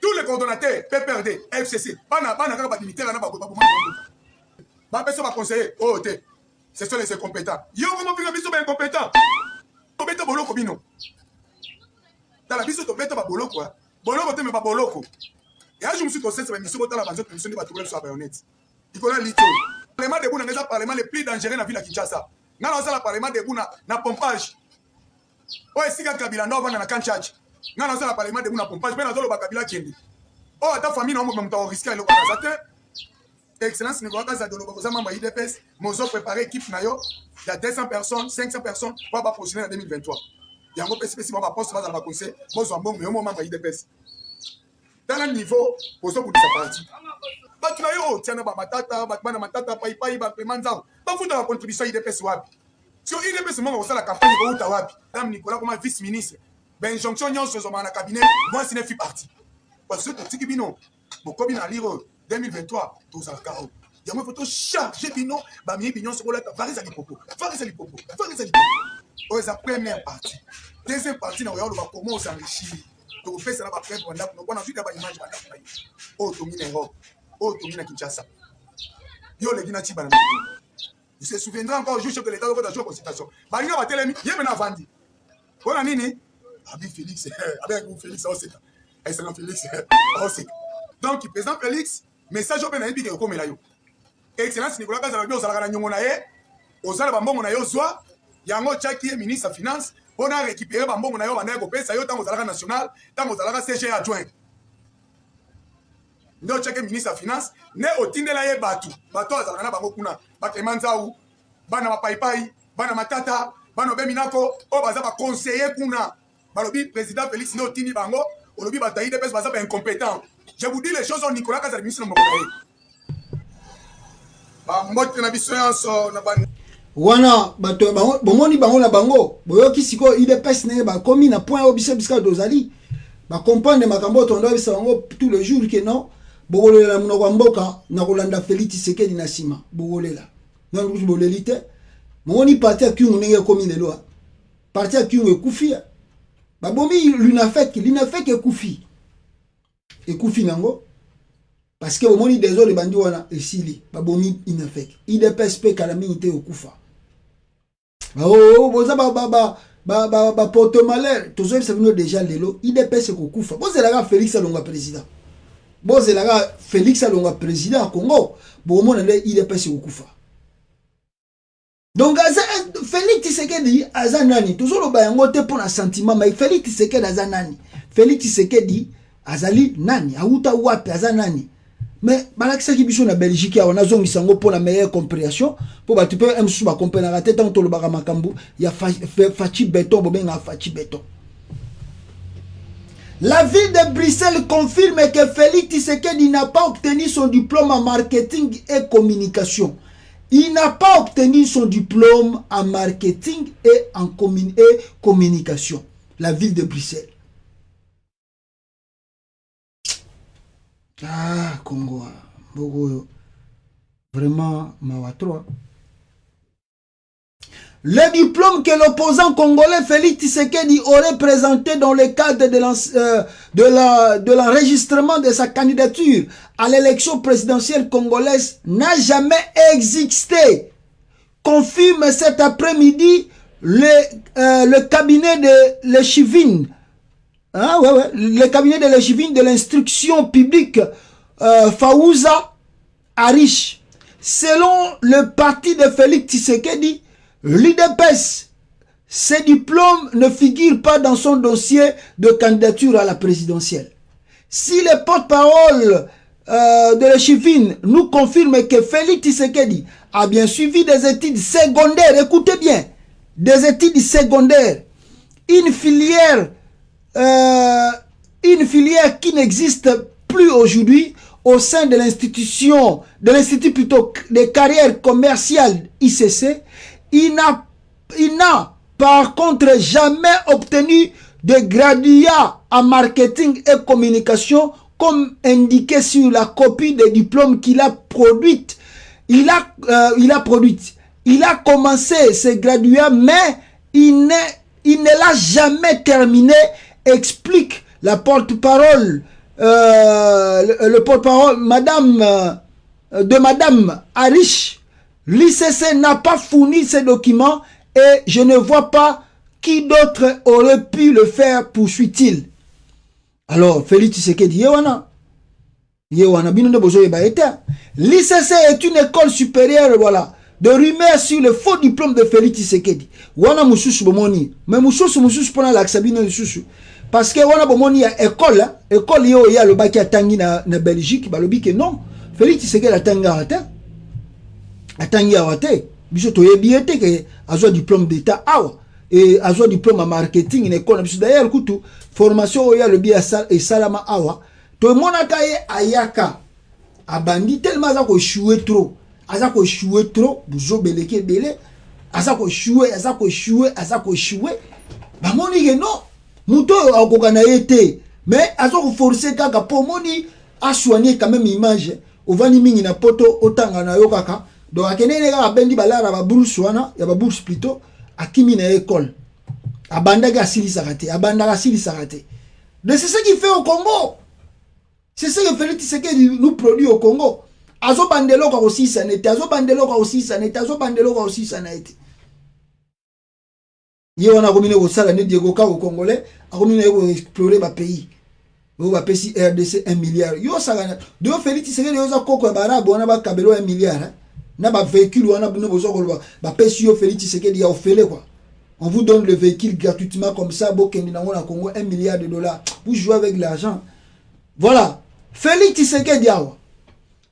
Tous les coordonnateurs, PPRD, FCC, conseiller, ce sont les incompétents. Ils sont incompétents. Dans la biso, tu es boloko. Boloko, tu es pas boloko. Et là, je me suis conseillé sur la mission de la banque de mission de trouver sur la baïonnette. Il connaît l'ITO. Le parlement de Bouna, le parlement le plus dangereux dans la ville de Kinshasa. Nous avons le parlement de Bouna, na pompage. Oh, si Kabila Nova na Kanchach. Nous avons le parlement de Bouna pompage, mais nous avons le Kabila Kendi. Oh, ta famille, nous avons risqué le Kazate. Excellence, nous avons le gouvernement de l'IDPS. Nous avons préparé l'équipe. Il y a 200 personnes, 500 personnes pour va positionner en 2023. Il y a un peu spécifique, on va poster dans le conseil. Nous avons un bon moment de l'IDPS. Dans le niveau, pour ça, vous dites ça parti. Tu as eu, tiens, matata, batman, matata, païpaï, batmanza. Pas vous dans la contribution IDPS wapi. Sur IDPS, moi, on a la campagne de Outa wapi. Dame Nicolas, comme vice-ministre. Ben, jonction, yon, sur le cabinet, moi, c'est une fille partie. Parce que tu dis, bino, mon combine à lire 2023, tous en carreau. Il y a une photo chargée, bino, bami, bignon, sur le varis à l'hypopo. Varis à l'hypopo. Varis à l'hypopo. Oh, c'est la première partie. Deuxième partie, on va comment s'enrichir. Tu fais ça là après pour on a vu d'abord image oh tu mine Europe oh tu mine Kinshasa yo le gina tibana vous se souviendrez encore jour que l'état de jouer consultation balinga ba telemi yé mena vandi bona nini abi Félix avec vous Félix Oseka excellent Félix Oseka donc le président Félix message au benayi bike ko mela yo excellence Nicolas Kassa bio sala kana nyongo na ye ozala bambongo na yo zwa yango tchaki ministre finance. On a récupéré Bambon, on a eu un pesa yo tango zalaka national, tango zalaka CG adjoint. Nous checké ministre des finances, né au tindela ye batu. Batu zalaka na bango kuna, bakemanzaou, bana mapaipai, bana matata, bana beminako, o baza ba conseiller kuna. Balobi président Félix né au tindi bango, on lobi bataille de pesa baza ba incompétent. Je vous dis les choses au Nicolas Kassa ministre de Mokoye. Ba mbote na biso yanso na ban wana bato bomoni bango na bango boyoki siko IDPS ne ba komi na point obise biska dozali ba comprendre makambo tondo bisa bango tout le jour que non bogolela munoko mboka na kolanda Félix Tshisekedi na sima bogolela na bolelite moni parti a kiungu nenge komi lelo parti a kiungu ekufia ba bomi l'UNAFEC ekufi nango parce que bomoni des autres bandi wana esili ba bomi INAFEC IDPS pe kala minite okufa. Oh, boza ba porte malheur. Tous ceux qui sont déjà lelo, IDPS ko kufa. Boza la Félix Alonga président. Boza la Félix Alonga président au Congo. Bon mon le IDPS ko kufa. Donc Félix Tshisekedi azanani. Toujours le bayango te pour un sentiment mais Félix Tshisekedi azanani. Félix Tshisekedi azali nani? Auta wapi azanani? Mais balakisa ki biso na Belgique on a zongi sango pour la meilleure compréhension pour ba tu peux un sou ba comprendre la tête tant le baka makambu ya fachi béton bobenga fachi béton. La ville de Bruxelles confirme que Félix Tshisekedi n'a pas obtenu son diplôme en marketing et communication. Il n'a pas obtenu son diplôme en marketing et en communication. La ville de Bruxelles. Ah, Congo, vraiment, Mawatro. Le diplôme que l'opposant congolais Félix Tshisekedi aurait présenté dans le cadre de l'enregistrement de sa candidature à l'élection présidentielle congolaise n'a jamais existé. Confirme cet après-midi le cabinet de l'échevine. Ah, ouais. Le cabinet de l'échevine de l'instruction publique Faouza Arish. Selon le parti de Félix Tshisekedi, l'IDPS, ces diplômes ne figurent pas dans son dossier de candidature à la présidentielle. Si le porte-parole de l'échevine nous confirme que Félix Tshisekedi a bien suivi des études secondaires, écoutez bien, des études secondaires, une filière qui n'existe plus aujourd'hui au sein de l'institution, de l'institut plutôt des carrières commerciales ICC, il n'a par contre jamais obtenu de graduat en marketing et communication comme indiqué sur la copie des diplômes qu'il a produite. Il a commencé ses graduats, mais il ne l'a jamais terminé, explique la porte-parole, le porte-parole Madame Arish. L'ICC n'a pas fourni ces documents et je ne vois pas qui d'autre aurait pu le faire, poursuit-il. Alors, Félix Tshisekedi, l'ICC est une école supérieure, voilà, de rumeurs sur le faux diplôme de Félix Tshisekedi. Wana mususu bomoni, mais mususu pona la sabino mususu. Parce que wana bomoni ya école yo ya le baki atangi na Belgique, balobi que non, Félix Tshisekedi atanga ata. Atangi awate, biso to yebiete que azo diplôme d'état awa et azo diplôme en marketing une école biso d'ailleurs kutu formation ya le bia et salama awa. To monaka ye ayaka abandi tellement aza ko échouer trop. Aza ko échouer trop, buzo beleke belé. Aza ko échouer. Ba moni que non. Muto akokana yete. Mais aza ko forcer kaka po moni a soigner quand même image. Ovani mingi na poto otanga na yo kaka. Donc akenene kaka bendi balara ba bourse wana, ya ba bourse plutôt akimi na école. Abandaka silisa raté. Mais c'est ce qu'il fait au Congo. C'est ce que Félix Tshisekedi nous produit au Congo. Azo bandelo kwa aussi ça n'était. Ye wana komine ko sala ne Diego ka au Congolais, a komine ko explorer ba pays. Bo ba pesi RDC 1 milliard. Yo sala de Félix Tshisekedi yo za koko barabu wana ba kabelo 1 milliard. Na ba véhicule wana buno bozo ko ba pesi yo Félix Tshisekedi ya ofele quoi. On vous donne le véhicule gratuitement comme ça, Bokendi na Congo 1 milliard de dollars. Vous jouez avec l'argent. Voilà. Félix Tshisekedi Diawa.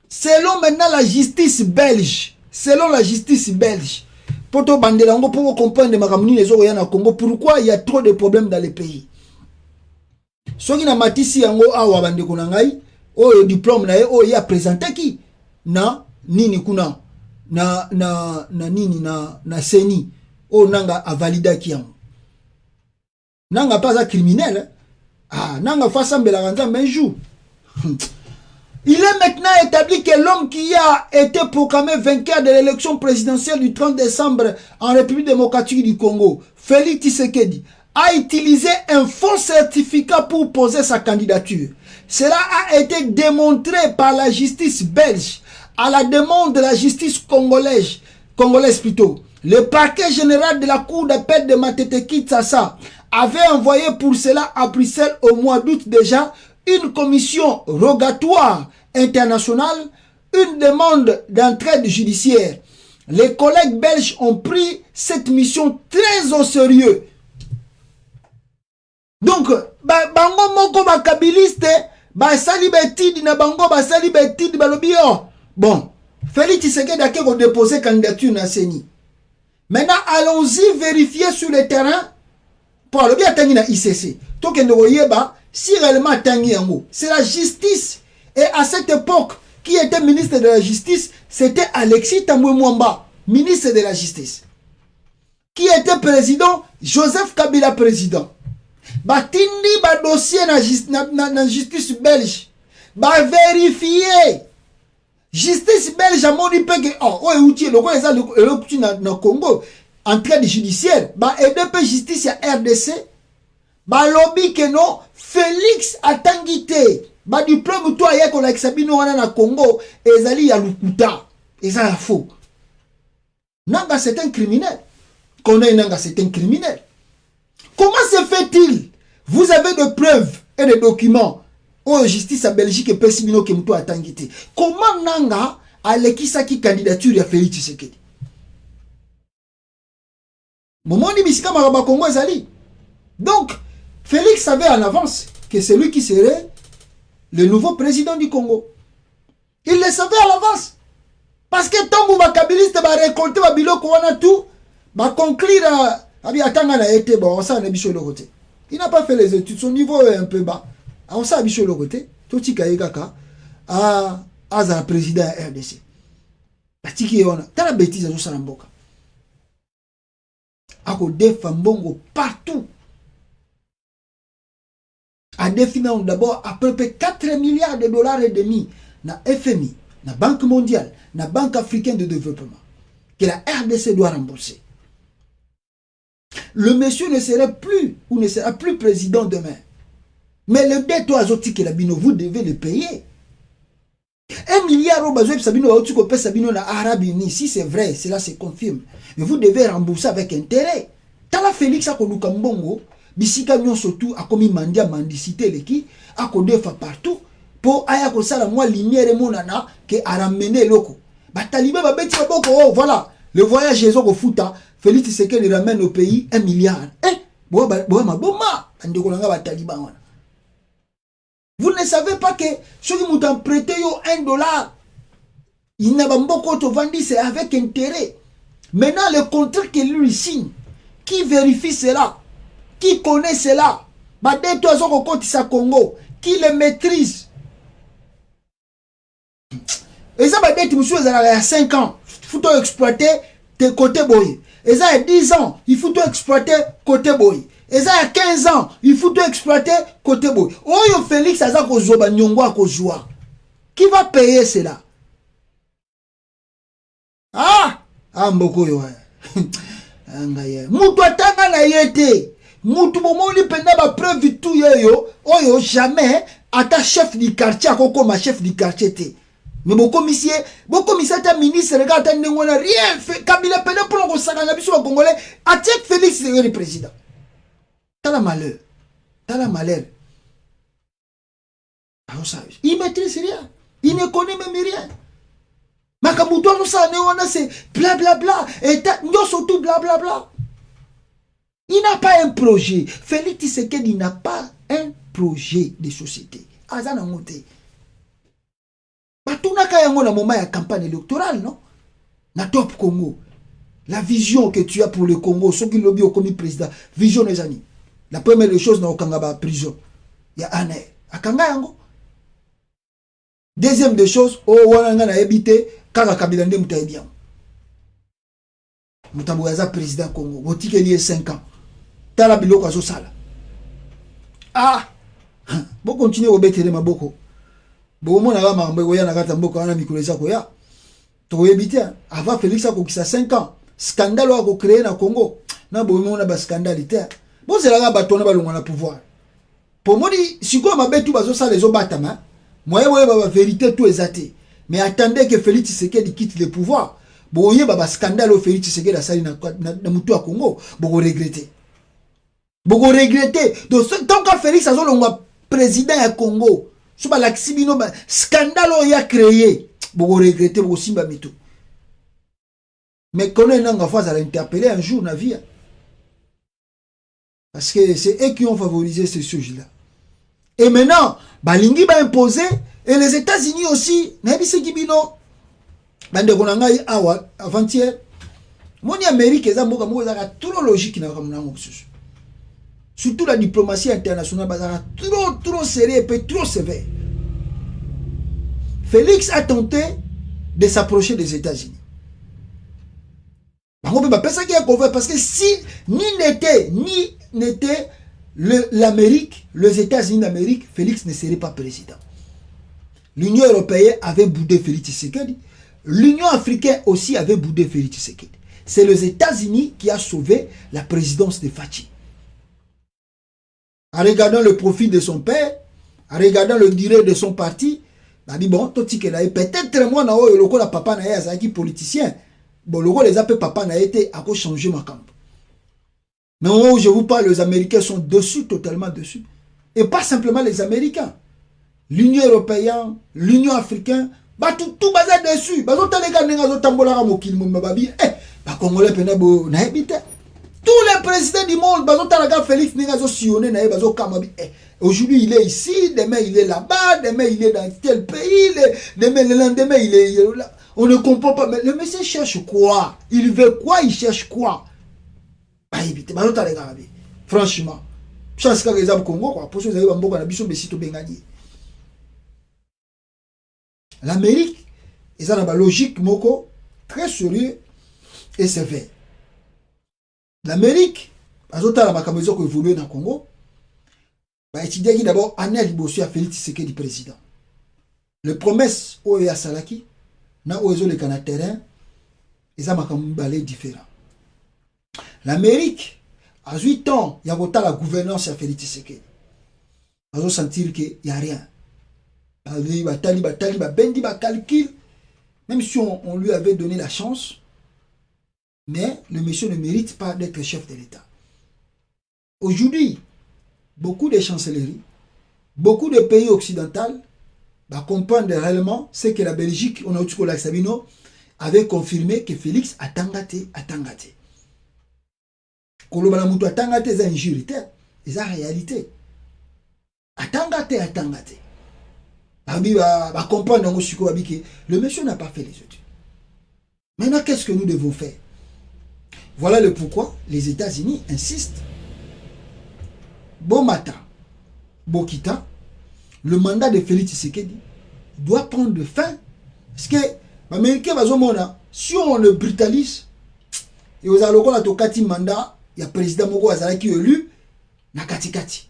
Selon maintenant la justice belge, Poto Bandelango pour comprendre makamuni les Oriana Congo, pourquoi il y a trop de problèmes dans les pays. Soki na matisi yango awa bande kunangai, o diplôme na o ya présenté qui na nini kuna na seni o nanga a valida ki yango. Nanga pas un criminel. Ah, nanga façon belaganza mais joue. Il est maintenant établi que l'homme qui a été proclamé vainqueur de l'élection présidentielle du 30 décembre en République démocratique du Congo, Félix Tshisekedi, a utilisé un faux certificat pour poser sa candidature. Cela a été démontré par la justice belge à la demande de la justice congolaise plutôt. Le parquet général de la cour d'appel de Matete-Kinshasa avait envoyé pour cela à Bruxelles au mois d'août déjà une commission rogatoire internationale, une demande d'entraide judiciaire. Les collègues belges ont pris cette mission très au sérieux. Donc, bango moko bakabiliste, sali betidi na bango sali betidi balobio. Bon, Félix Tshisekedi a qu'à déposer candidature na CENI. Maintenant, allons-y vérifier sur le terrain pour le bien tangi na ICC. Tokende oyeba si réellement tangi yango. C'est la justice. Et à cette époque, qui était ministre de la Justice, c'était Alexis Tambwe Mwamba, ministre de la Justice. Qui était président, Joseph Kabila président. Batindi ba dossier na justice belge. Ba vérifier. Justice belge a moni peke ouais outil le quoi ça le na Congo entrée de judiciaire ba EDP justice à RDC ba lobby que non Félix Atangité ba diplôme toi ya ko la Sabino wana na Congo ezali ya lukuta eza faux. Nanga c'est un criminel. Connaît Nanga c'est un criminel. Comment se fait-il? Vous avez des preuves et des documents. Oh, justice à Belgique et Pessimino Kemto a tangité. Comment Nanga a l'équisaki candidature à Félix Tshisekedi? Momoni Bisika Maraba Congo Zali. Donc, Félix savait en avance que c'est lui qui serait le nouveau président du Congo. Il le savait à l'avance. Parce que tant que les kabilistes va récolter le biloko wana tout, Bah conclure, bon, ça n'est pas le côté. Il n'a pas fait les études, son niveau est un peu bas. On s'est habitué le côté. Tout ce qui est kaka à un président RDC. La tiki on a. T'as la bêtise à tout ça en boca. À côté Fambongo partout. À définir d'abord à peu près 4 milliards de dollars et demi na FMI, na Banque mondiale, na Banque africaine de développement que la RDC doit rembourser. Le monsieur ne serait plus ou ne sera plus président demain. Mais le dette azotique que la bino, vous devez le payer. 1 milliard de Sabino Sabino na Arabie Unie, si c'est vrai, cela se confirme. Mais vous devez rembourser avec intérêt. Tala Félix Akoluka Mbongo, bisika nyon surtout a commis mandia mendicité leki, a kodefa partout pour aya ko sala moi lumière monana que a ramené loko. Ba talibé ba beti ba boko, oh voilà, le voyage jezo ko futa, Félix Tshisekedi ramène au pays 1 milliard. Bo ma boma, andeko langa ba taliban wana. Vous ne savez pas que ceux qui m'ont prêté $1, il n'a pas beaucoup de vendu, c'est avec intérêt. Maintenant, le contrat que lui signe, qui vérifie cela, qui connaît cela, qui le maîtrise. Et ça, il y a 5 ans, il faut exploiter tes côtés boy. Et ça, il y a 10 ans, il faut exploiter côté boy. Et ça, il y a 15 ans, il faut tout exploiter côté boy. Oh, Félix, ça va joie. Qui va payer cela? Ah! Mboko yo. Moutou atanga na yete. Moutou momoni penda ba preuve tout yo. Oyo jamais ata chef du quartier akoko ma chef du quartier te. Mais mon commissaire ta ministre regarde n'a rien fait. Kabila penda pour ko saka na biso congolais. Atek Félix le président. T'as la malheur. T'as la malheur. Il maîtrise rien. Il ne connaît même rien. Makabuto c'est blablabla. Et surtout blablabla. Il n'a pas un projet. Félix Tshisekedi n'a pas un projet de société. Azana monté. Batuna kayango na moment ya campagne électorale, non? Na top Congo. La vision que tu as pour le Congo, ceux qui l'ont comme président, vision des années. La première des choses, dans la prison. Il y a un air. À Kangayango. Deuxième des choses, on a habité, quand Kabila Ndé Mouta est bien. Moutabouaza président Congo. Boutique est lié 5 ans. Tala biloko azo sala. Ah! Bon continuer au bété de ma boko. Bon mon aga mambo goya na kata mboko ana mikoleza koya. To habité avant Félix a kokisa 5 ans. Scandale a créé na Congo. Na bo mon ba scandale té. Bon c'est là bato na balonga na pouvoir. Pour moi si quoi ma betu bazo sala les obatama. Moi ba vérité tout exacté. Mais attendez que Félix Tshisekedi quitte le pouvoir. Bon yé ba scandale au Félix Tshisekedi sali na mutu à Congo. Bon regretter. Beaucoup regretter. Donc, tant que Félix Azolonga président à Congo, ce pas l'axibino scandale il a créé. Beaucoup regretter, beaucoup simba mito. Mais quand on a une fois à l'interpeller un jour, na vie. Parce que c'est eux qui ont favorisé ce sujet-là. Et maintenant, Balingi va imposer, et les États-Unis aussi, Nabise Gibino, Bande Konangai Awa, avant-hier, mon Amérique, ils ont trop logique dans le surtout la diplomatie internationale, trop sérieux et trop sévère. Félix a tenté de s'approcher des États-Unis. Parce que si ni n'était l'Amérique, les États-Unis d'Amérique, Félix ne serait pas président. L'Union européenne avait boudé Félix Tshisekedi. L'Union africaine aussi avait boudé Félix Tshisekedi. C'est les États-Unis qui a sauvé la présidence de Fachi. En regardant le profit de son père, en regardant le durée de son parti, il a dit bon, peut-être moi, le papa n'a été politicien. Bon, le les appels papa n'a été à cause changer ma camp. Mais au moment où je vous parle, les Américains sont dessus, totalement dessus. Et pas simplement les Américains. L'Union européenne, l'Union africaine, tout basé dessus. Tous les présidents du monde, Félix aujourd'hui il est ici, demain il est là-bas, demain il est dans tel pays, demain le lendemain il est là. On ne comprend pas. Mais le monsieur cherche quoi? Il veut quoi? Il cherche quoi? éviter. Franchement, chance que les Congo, quoi, pour ceux qui l'Amérique, ils ont une logique moko très sérieux et sévère. L'Amérique, à la makambo qui évolue dans le Congo, bah étudier d'abord année libosso à Félix Tshisekedi président. Les promesses au ya Salaki, na ozo le Canada terrain, ils ont makambo balé différent. L'Amérique, à 8 ans, il y a la gouvernance à Félix Tshisekedi. Ils ont sentir qu'il n'y a rien. Batali, bendi, calcul. Même si on lui avait donné la chance, mais le monsieur ne mérite pas d'être chef de l'État. Aujourd'hui, beaucoup de chancelleries, beaucoup de pays occidentaux comprennent réellement ce que la Belgique, on a eu la Sabino, avait confirmé que Félix a tangaté. Kolobana mutu a tangaté, c'est injure, c'est la réalité. A tangaté. Comprendre que le monsieur n'a pas fait les études. Maintenant, qu'est-ce que nous devons faire? Voilà le pourquoi les États-Unis insistent. Bomata, Bokita, le mandat de Félix Tshisekedi doit prendre fin. Parce que les Américains, si on le brutalise, et vous allez avoir un mandat, il y a le président Moko Azara qui est élu, na kati.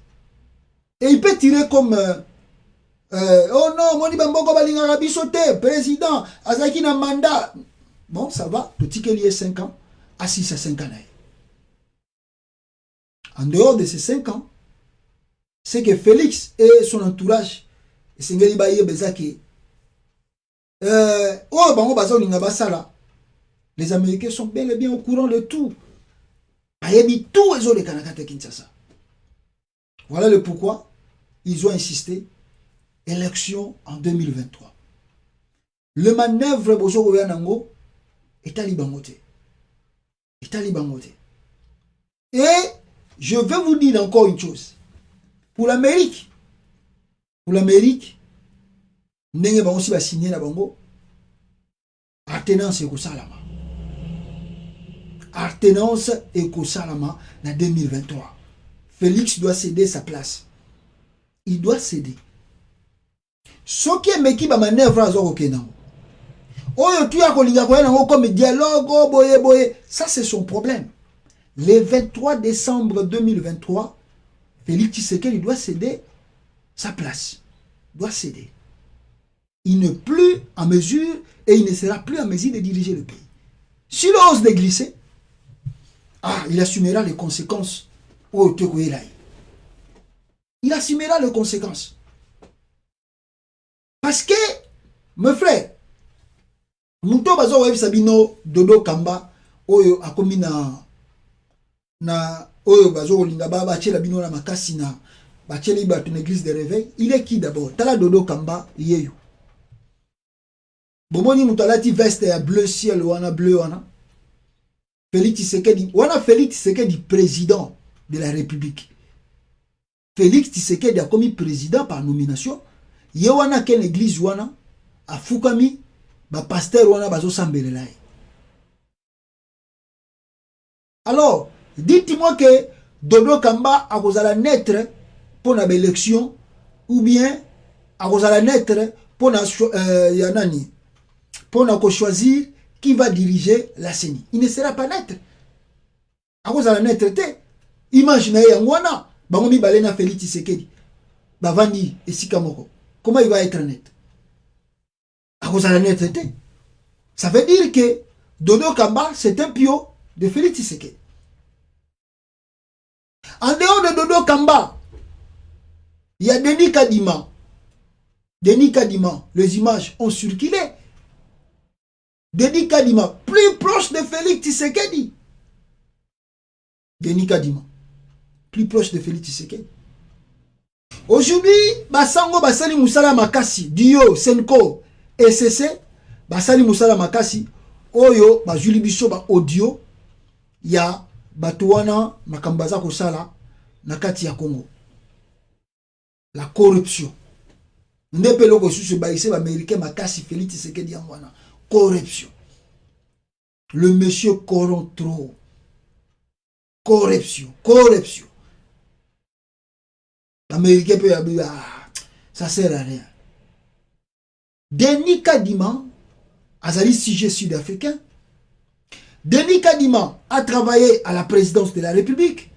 Et il peut tirer comme oh non, Moni Bamboko Balinga Rabisote, président, Azaki na mandat. Bon, ça va, le ticket lié 5 ans, à 6 à 5 ans. En dehors de ces 5 ans, c'est que Félix et son entourage, les Américains sont bel et bien au courant de tout. Voilà le pourquoi ils ont insisté. Élection en 2023. Le manœuvre Bozo Gouvernement est à Libangoté. Et je vais vous dire encore une chose. Pour l'Amérique, Ndenge Bango si va signer la Bango, Artenance et Kosalama. Artenance et Kosalama en 2023. Félix doit céder sa place. Il doit céder. Ce qui est meki ba manœuvre à Zoro Kenan. Oyo tu ya kolinga koyena comme dialogue boye. Ça c'est son problème. Le 23 décembre 2023, Félix Tshisekedi doit céder sa place. Doit céder. Il n'est plus en mesure et il ne sera plus en mesure de diriger le pays. S'il ose de glisser, il assumera les conséquences. Il assumera les conséquences. Parce que, mes frères, Mouto Bazo Web Sabino, Dodo Kamba, Oyo akomi na Oyo Bazo Lingaba, Bachela Bino na Makasi na Bachela Iba une église de réveil. Il est qui d'abord? Tala Dodo Kamba, Yeyo. Bomoni Moutalati veste à bleu ciel, wana bleu wana. Félix Tshisekedi, wana Félix Tshisekedi président de la République. Félix Tshisekedi a commis président par nomination. Ye wana ken église wana a fukami ba pasteur wana bazo sambelelaye. Alors, dites-moi que Dodo Kamba a kozala naître pour la élection ou bien a kozala naître pour na yanani pour na choisir qui va diriger la CENI. Il ne sera pas naître. A kozala naître te. Imaginez yangwana bangomi balena Félix Tshisekedi. Bavandi esika moko. Comment il va être net? À cause de la netteté. Ça veut dire que Dodo Kamba, c'est un pion de Félix Tshisekedi. En dehors de Dodo Kamba, il y a Denis Kadima. Denis Kadima, les images ont circulé. Denis Kadima, plus proche de Félix Tshisekedi. Denis Kadima, plus proche de Félix Tshisekedi. Aujourd'hui, Basango Basali Moussala Makasi, Dio, Senko, SCC, Basali Moussala Makasi, Oyo, Bajuli Biso, Audio, ya Batouana, Makambaza Kosala, Nakati ya Congo. La corruption. Ndepelo Kosusu Baïse, Américain Makasi, Félix Tshisekedi Yangwana. Corruption. Le monsieur corrompt trop. Corruption, corruption. L'Américain peut dire, ça sert à rien. Denis Kadima, Azali sujet sud-africain. Denis Kadima a travaillé à la présidence de la République.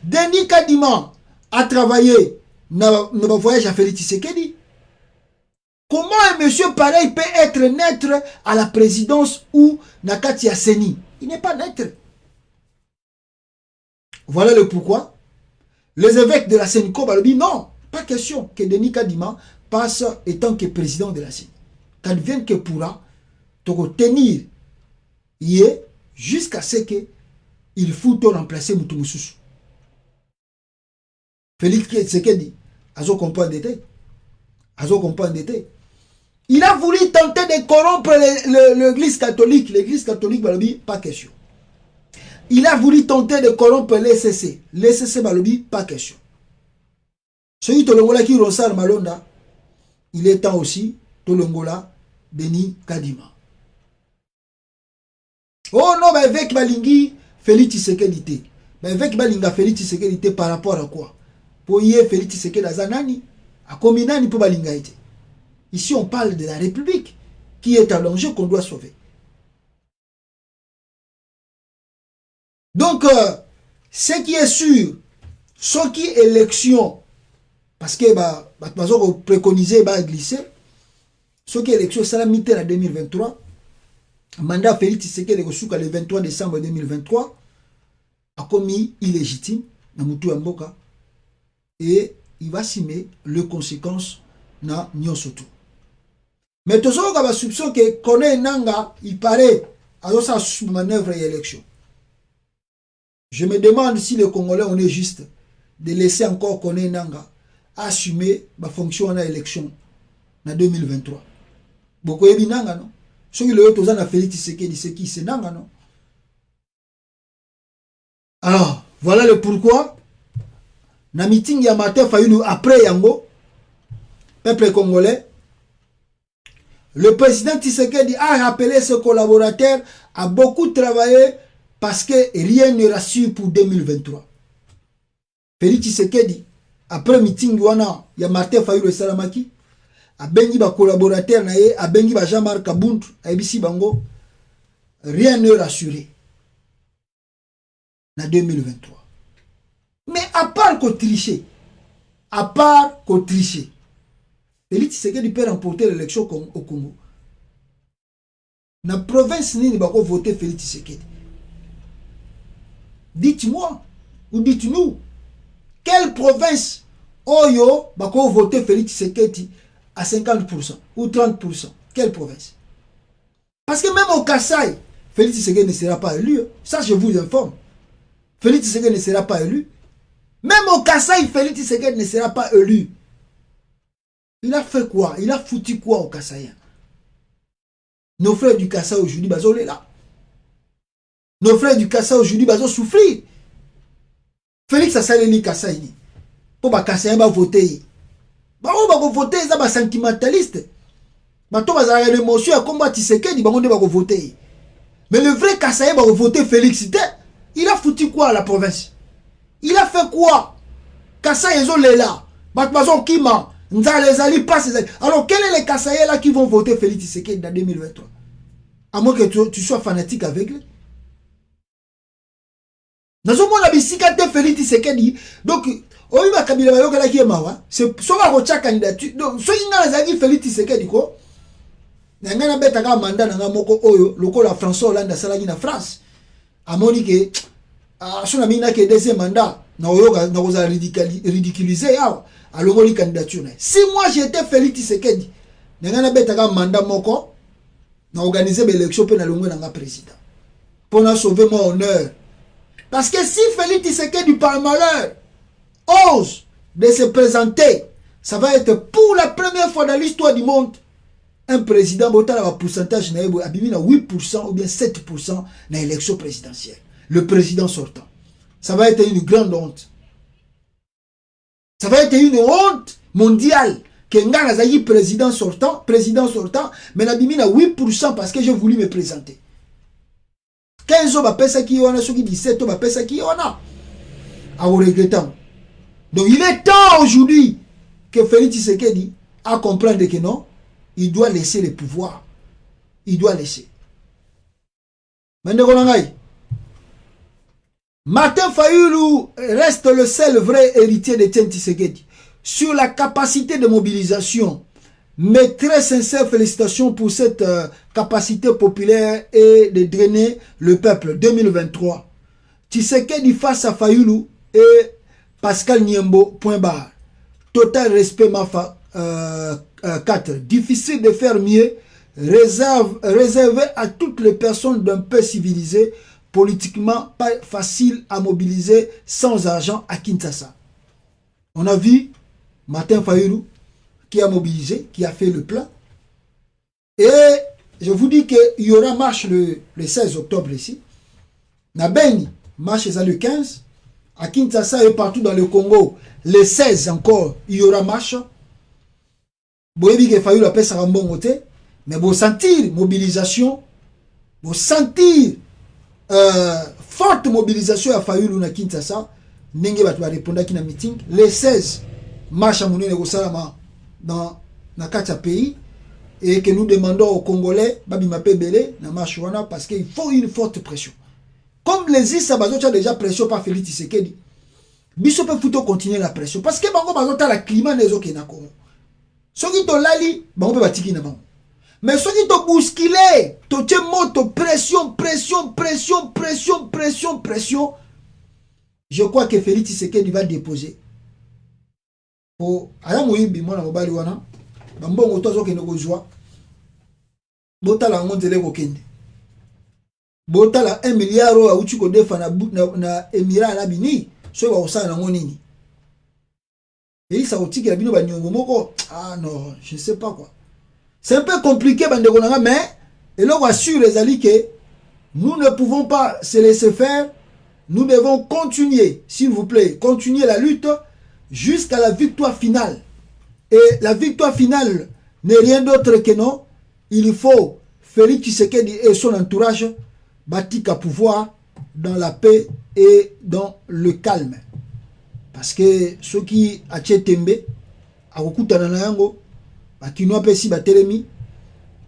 Denis Kadima a travaillé dans le voyage à Félix Tshisekedi. Comment un monsieur pareil peut être neutre à la présidence ou Nakati Aseni? Il n'est pas neutre. Voilà le pourquoi. Les évêques de la Sénico ont dit non, pas question que Denis Kadima passe étant que président de la Sénico. Quand vient que pourra tenir jusqu'à ce qu'il faut remplacer Moutoumoussousou. Félix Tshisekedi, Azo comprend d'été. Azo comprend d'été. Il a voulu tenter de corrompre l'église catholique. L'église catholique, Balobi, pas question. Il a voulu tenter de corrompre l'ECC. L'ECC, Balobi, pas question. Celui Tolongola qui ressort Malonda, il est temps aussi, Tolongola, Denis Kadima. Oh non, mais avec Balingi, Félix Tshisekedi. Mais avec Balinga, Félix Tshisekedi par rapport à quoi? Pour y être Félix Tshisekedi à Zanani, à Kominani pour Balinga été. Ici, on parle de la République qui est à l'enjeu qu'on doit sauver. Donc, ce qui est sûr, ce qui est élection, parce que on préconisé glisser, ce qui est élection, c'est la mi-terre en 2023. Mandat Félix Tshisekedi le 23 décembre 2023 a commis illégitime dans Moutou Mboka et il va s'y les conséquences na Nyosotu. Mais tout ça, on a soupçon que connaît Nanga, il paraît à sa manœuvre et élection. Je me demande si les Congolais, on est juste de laisser encore connaître Nanga assumer la fonction en élection en 2023. Beaucoup de Nanga, non? Ceux qui le ont Félix Tshisekedi, c'est qui? C'est Nanga, non? Alors, voilà le pourquoi. Na meeting ya matin Fayulu après Yango, peuple congolais, le président Tshisekedi a rappelé ses collaborateurs à beaucoup travailler parce que rien ne rassure pour 2023. Félix Tshisekedi, après meeting wana ya Martin Fayulu Salamaki, a bengi ba collaborateur na ye, a bengi ba Jean-Marc Kabuntu, a ebisi bango, rien ne rassuré na 2023. Mais à part qu'on tricher, Félix Tshisekedi peut remporter l'élection au Congo. Dans la province, il n'y a pas voter Félix Tshisekedi. Dites-moi, ou dites-nous, quelle province Oyo va voter Félix Tshisekedi à 50% ou 30%? Quelle province? Parce que même au Kasaï, Félix Tshisekedi ne sera pas élu. Ça, je vous informe. Félix Tshisekedi ne sera pas élu. Même au Kasaï, Félix Tshisekedi ne sera pas élu. Il a fait quoi? Il a foutu quoi au Kasaïen? Nos frères du Kasaï aujourd'hui, ils sont là. Nos frères du Kasaï aujourd'hui, ils ont souffert. Félix Tshisekedi Kasaï. Pour que Kasaïen va voter. On va voter, ils sont sentimentalistes. Ils ont une émotion à combattre Tshisekedi, ils vont voter. Mais le vrai Kasaïen va voter Félix. Il a foutu quoi à la province? Il a fait quoi? Kasaï, ils ont les là. Batmazon Kima. Alors, quels sont les Kasaïens là qui vont voter Félix Tshisekedi en 2023? À moins que tu sois fanatique avec lui. Nous avons la Félix Tshisekedi. Donc, Oima Kabila Bayoka qui est mawa. C'est soit Rocha candidature. Donc, soit il y a Félix Tshisekedi ko. Nangana betaka mandat nanga moko oyo. Loko la François Hollande salagi na France. Amoni ke. Son ami n'a que deuxième mandat. Na oza ridiculisé yawa. Alors, les candidatures. Si moi j'étais Félix Tshisekedi, je vais un mandat moko, organiser l'élection pour le président. Pour sauver mon honneur. Parce que si Félix Tshisekedi, par malheur, ose de se présenter, ça va être pour la première fois dans l'histoire du monde, un président qui a un pourcentage de 8% ou bien 7% dans l'élection présidentielle. Le président sortant. Ça va être une grande honte. Ça va être une honte mondiale que Ngana Zayi président sortant, mais la bimine à 8% parce que j'ai voulu me présenter. 15 ans bapesa ki wana soki 17 ans bapesa ki wana a regrettant. Donc il est temps aujourd'hui que Félix Tshisekedi a comprendre que non, il doit laisser le pouvoir. Il doit laisser. Martin Fayulu reste le seul vrai héritier de Etienne Tshisekedi. Sur la capacité de mobilisation, mes très sincères félicitations pour cette capacité populaire et de drainer le peuple. 2023. Tshisekedi face à Fayulu et Pascal Niembo, point barre. Total respect, Mafa 4. Difficile de faire mieux. Réservé à toutes les personnes d'un peu civilisées, politiquement pas facile à mobiliser sans argent à Kinshasa. On a vu Martin Fayulu qui a mobilisé, qui a fait le plan. Et je vous dis qu'il y aura marche le 16 octobre ici. Na Beni, marche le 15. À Kinshasa et partout dans le Congo, le 16 encore, il y aura marche. Boyebi que Fayulu appelle ça un bon côté. Mais vous sentir mobilisation, vous sentir forte mobilisation à Fayulu na Kinshasa, Nenge va répondre à un meeting. Les 16 marches à Mounine dans le pays et que nous demandons aux Congolais, Babi Mapé Belé, na marche parce qu'il faut une forte pression. Comme les Issa Bazocha a déjà pression par Félix Tshisekedi, Biso peut plutôt continuer la pression parce que Bango Bazocha la climat des autres na Congo. Ceux qui t'ont lali, Bango peut batiki na Bango. Mais ceux qui t'ont bousculé, t'ont moto, pression. Je crois que Félix Tshisekedi va déposer. Pour Ayamoui, moi, mobile wana, Bambongo tozo ke nego joie. Bota la ngonzele ko kende. Bota la 1 milliard a uchi ko defa na Emirat Arabini, so ba osana ngonini. Et ça otiki la bino ba nyongo moko. Ah non, je ne sais pas quoi. C'est un peu compliqué, mais et là, on assure les alliés que nous ne pouvons pas se laisser faire. Nous devons continuer, s'il vous plaît, continuer la lutte jusqu'à la victoire finale. Et la victoire finale n'est rien d'autre que non. Il faut Félix Tshisekedi et son entourage bâtir à pouvoir dans la paix et dans le calme. Parce que ceux qui ont Tembe, à Okutananayango, Bakino pesi batelemi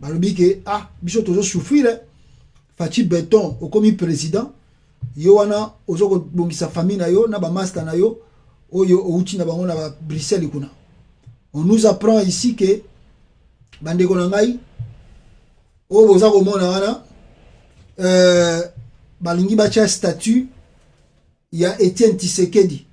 balobi ke biso tozo souffrir Fati Beton au comme président yo wana ozoko bongisa famille na yo na ba master na yo oyo outi na bango na ba Bruxelles kuna. On nous apprend ici que bandeko na ngai o boza ko mona wana balingi bacha statut ya Etienne Tshisekedi.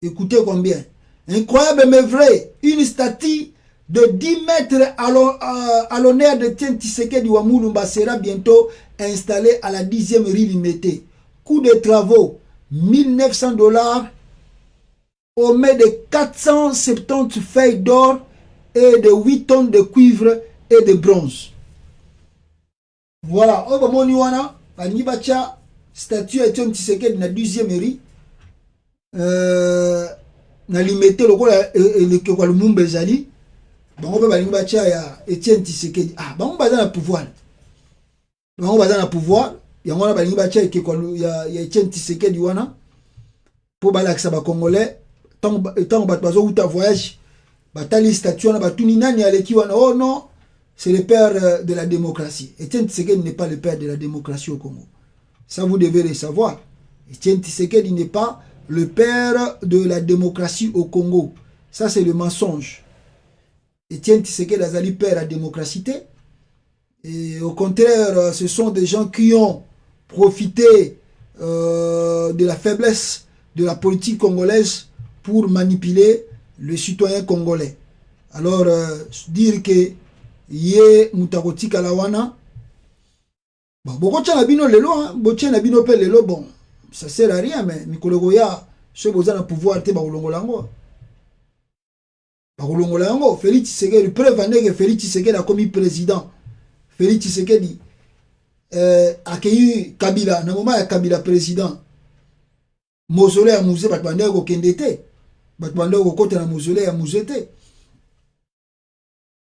Écoutez combien. Incroyable mais vrai, une statue de 10 mètres à l'honneur de Etienne Tshisekedi Wamulumba sera bientôt installée à la 10e rue Limité. Coût de travaux, $1900, au mai de 470 feuilles d'or et de 8 tonnes de cuivre et de bronze. Voilà, Obamoniwana, Banibacha, statue Etienne Tshisekedi na 10e rue. Na limité le kwa lumumba ezali bango pe balingi batia ya Etienne Tshisekedi bango baza na pouvoir yango na balingi batia ya Etienne Tshisekedi wana po balakisa ba congolais tant bato bazo uta voyage batali statut wana batuni nani aleki wana oh non c'est le père de la démocratie. Etienne Tshisekedi n'est pas le père de la démocratie au Congo, ça vous devez le savoir. Etienne Tshisekedi n'est pas le père de la démocratie au Congo. Ça, c'est le mensonge. Etienne Tshisekedi Azali père de la démocratie. Et au contraire, ce sont des gens qui ont profité de la faiblesse de la politique congolaise pour manipuler le citoyen congolais. Alors, dire que Yé Moutakoti Kalawana, bon, bino lelo, bino pe lelo, bon. Ça sert à rien, mais Mikologoya, ce besoin de pouvoir te baulongolango. Baulongolango, Félix Tshisekedi, preuve que Félix Tshisekedi a commis président. Félix Tshisekedi a accueilli Kabila, na moment ya Kabila président. Mausolée à musée, batbande ko kendete. Batbande ko kote na mausolée à musée te.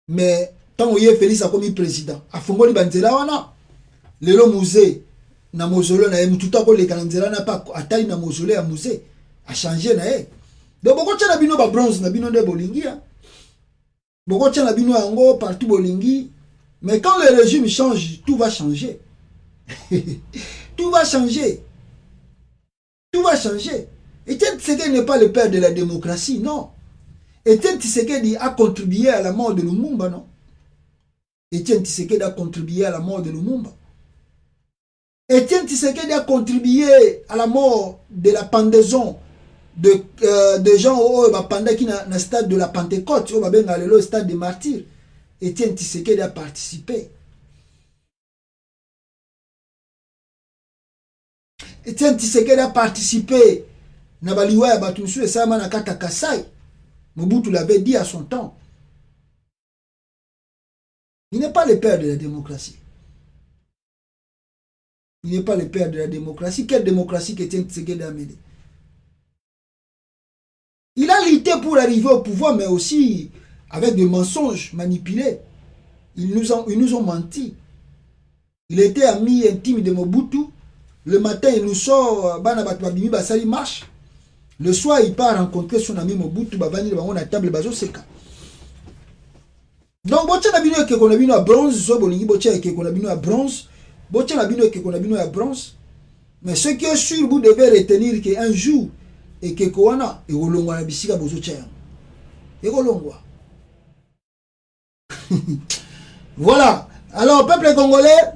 Mais tant que Félix a commis président, a fongoli banzela wana. lelo musée na mausolée na mututa ko le kanzela na pa atali na mausolée ya musée a changé na e donc boko tcha na bino ba bronze na bino de bolingi hein boko tcha na bino yango partout bolingi mais quand le régime change tout va changer tout va changer tout va changer. Etienne Tshisekedi n'est pas le père de la démocratie, non. Etienne Tshisekedi a contribué à la mort de Lumumba, non. Etienne Tshisekedi a contribué à la mort de Lumumba. Etienne Tshisekedi a contribué à la mort de la pendaison de gens pendant qui na stade de la Pentecôte, le stade des martyrs. Etienne Tshisekedi a participé. Etienne Tshisekedi a participé na baliwa ya batusu et ça na kata Kasai. Mobutu l'avait dit à son temps. Il n'est pas le père de la démocratie. Il n'est pas le père de la démocratie. Quelle démocratie qu'Etienne Tshisekedi a mené? Il a lutté pour arriver au pouvoir, mais aussi avec des mensonges manipulés. Ils nous ont menti. Il était ami intime de Mobutu. Le matin, il nous sort, Basali marche. Le soir, il part rencontrer son ami Mobutu, on a table bazo seka. Donc, bocha na bino ke konabino à bronze, so bolingi bocha ke konabino à bronze, bocha na bino ke konabino à bronze. Mais ce qui est sûr, vous devez retenir qu'un jour, et que koana, et olongwa na bisika bozo cha. Et olongwa. Voilà. Alors, peuple congolais,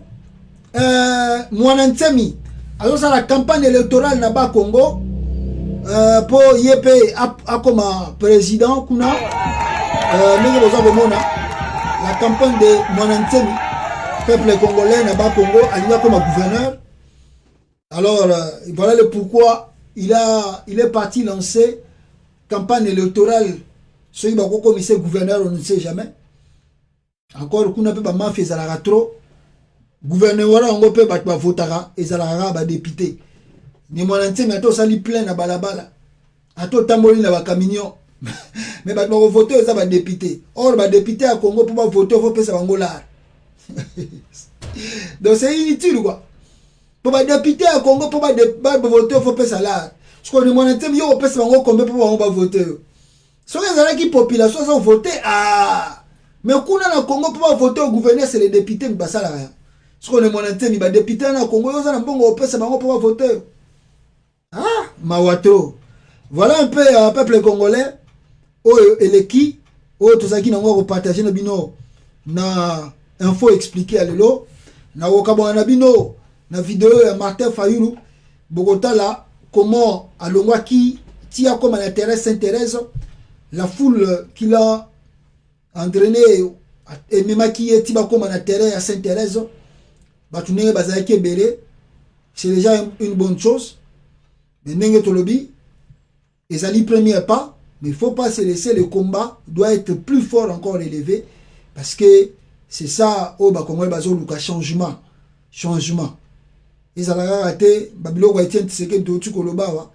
Mwanantemi, alors ça la campagne électorale na ba Congo pour YP comme président kuna la campagne de Mwanantemi peuple congolais na ba Congo aliwa comme gouverneur. Alors voilà le pourquoi il est parti lancer campagne électorale. Ceux qui vont commisser gouverneur on ne sait jamais. Encore kuna pe ba mafia za trop. Gouvernement on peut battre votera et zalara ba député ni Mwanantemi ato sali plein na balabala ato tamboli na ba camion mais battre voter za ba député or ba député à Congo pour pas voter faut pesa bangola donc c'est inutile quoi pour ba député à Congo pour pas voter faut pesa là ce qu'on Mwanantemi yo pesa bango combien pour ba voter so ezala ki population ça voter ah mais kuna na Congo pour pas voter au gouverneur c'est les députés mbasala ce qu'on est Mwanantemi, les députés au Congo, ils ont bon pour voter. Ah, Mawato. Voilà un peu le peuple congolais. Et les qui, tout ça qui n'ont pas partagé nos bino, na info expliqué à l'élo, na wakabwana bino, na vidéo de Martin Fayulu, Bogota là, comment à l'ongwa qui tia comme à l'intérêt Sainte-Thérèse, la foule qui l'a entraîné, et même qui est tiba comme à l'intérêt à Sainte-Thérèse, c'est déjà une bonne chose. Mais Nenge Tolobi, ils allaient premier pas, mais il ne faut pas se laisser, le combat doit être plus fort encore élevé, parce que c'est ça, oh, bah, comment il changement. Changement. Ils allaient rater, Babilo Waitien Tshisekedi Dotu Koloba,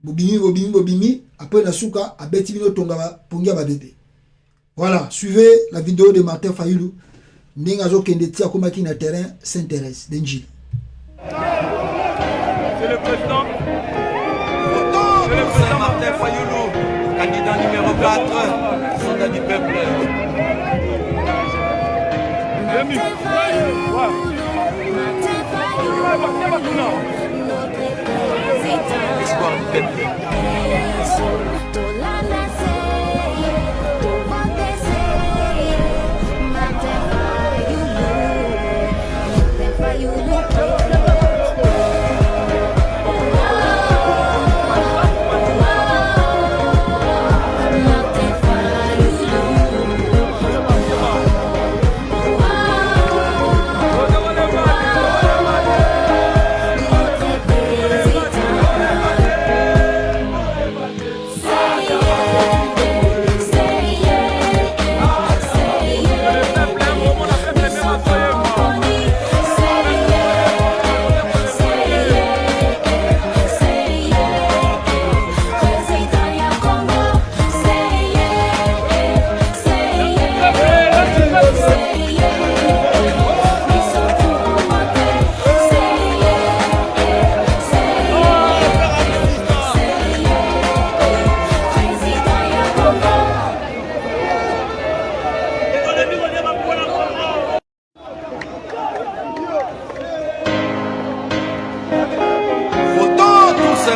Bobimi, après Nasuka, à Betimino Tonga, Pongia Babebe. Voilà, suivez la vidéo de Martin Fayulu. N'engazo Kendetia Komaki na terrain Sainte-Thérèse d'Enjil. C'est le président. C'est le président Martin Fayulu, candidat numéro 4, soldat du peuple. L'espoir du peuple.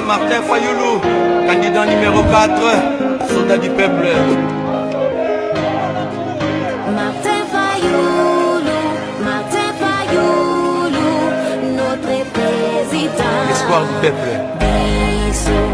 Martin Fayoulou, candidat numéro 4, soldat du peuple. Martin Fayoulou, notre président. Espoir du peuple.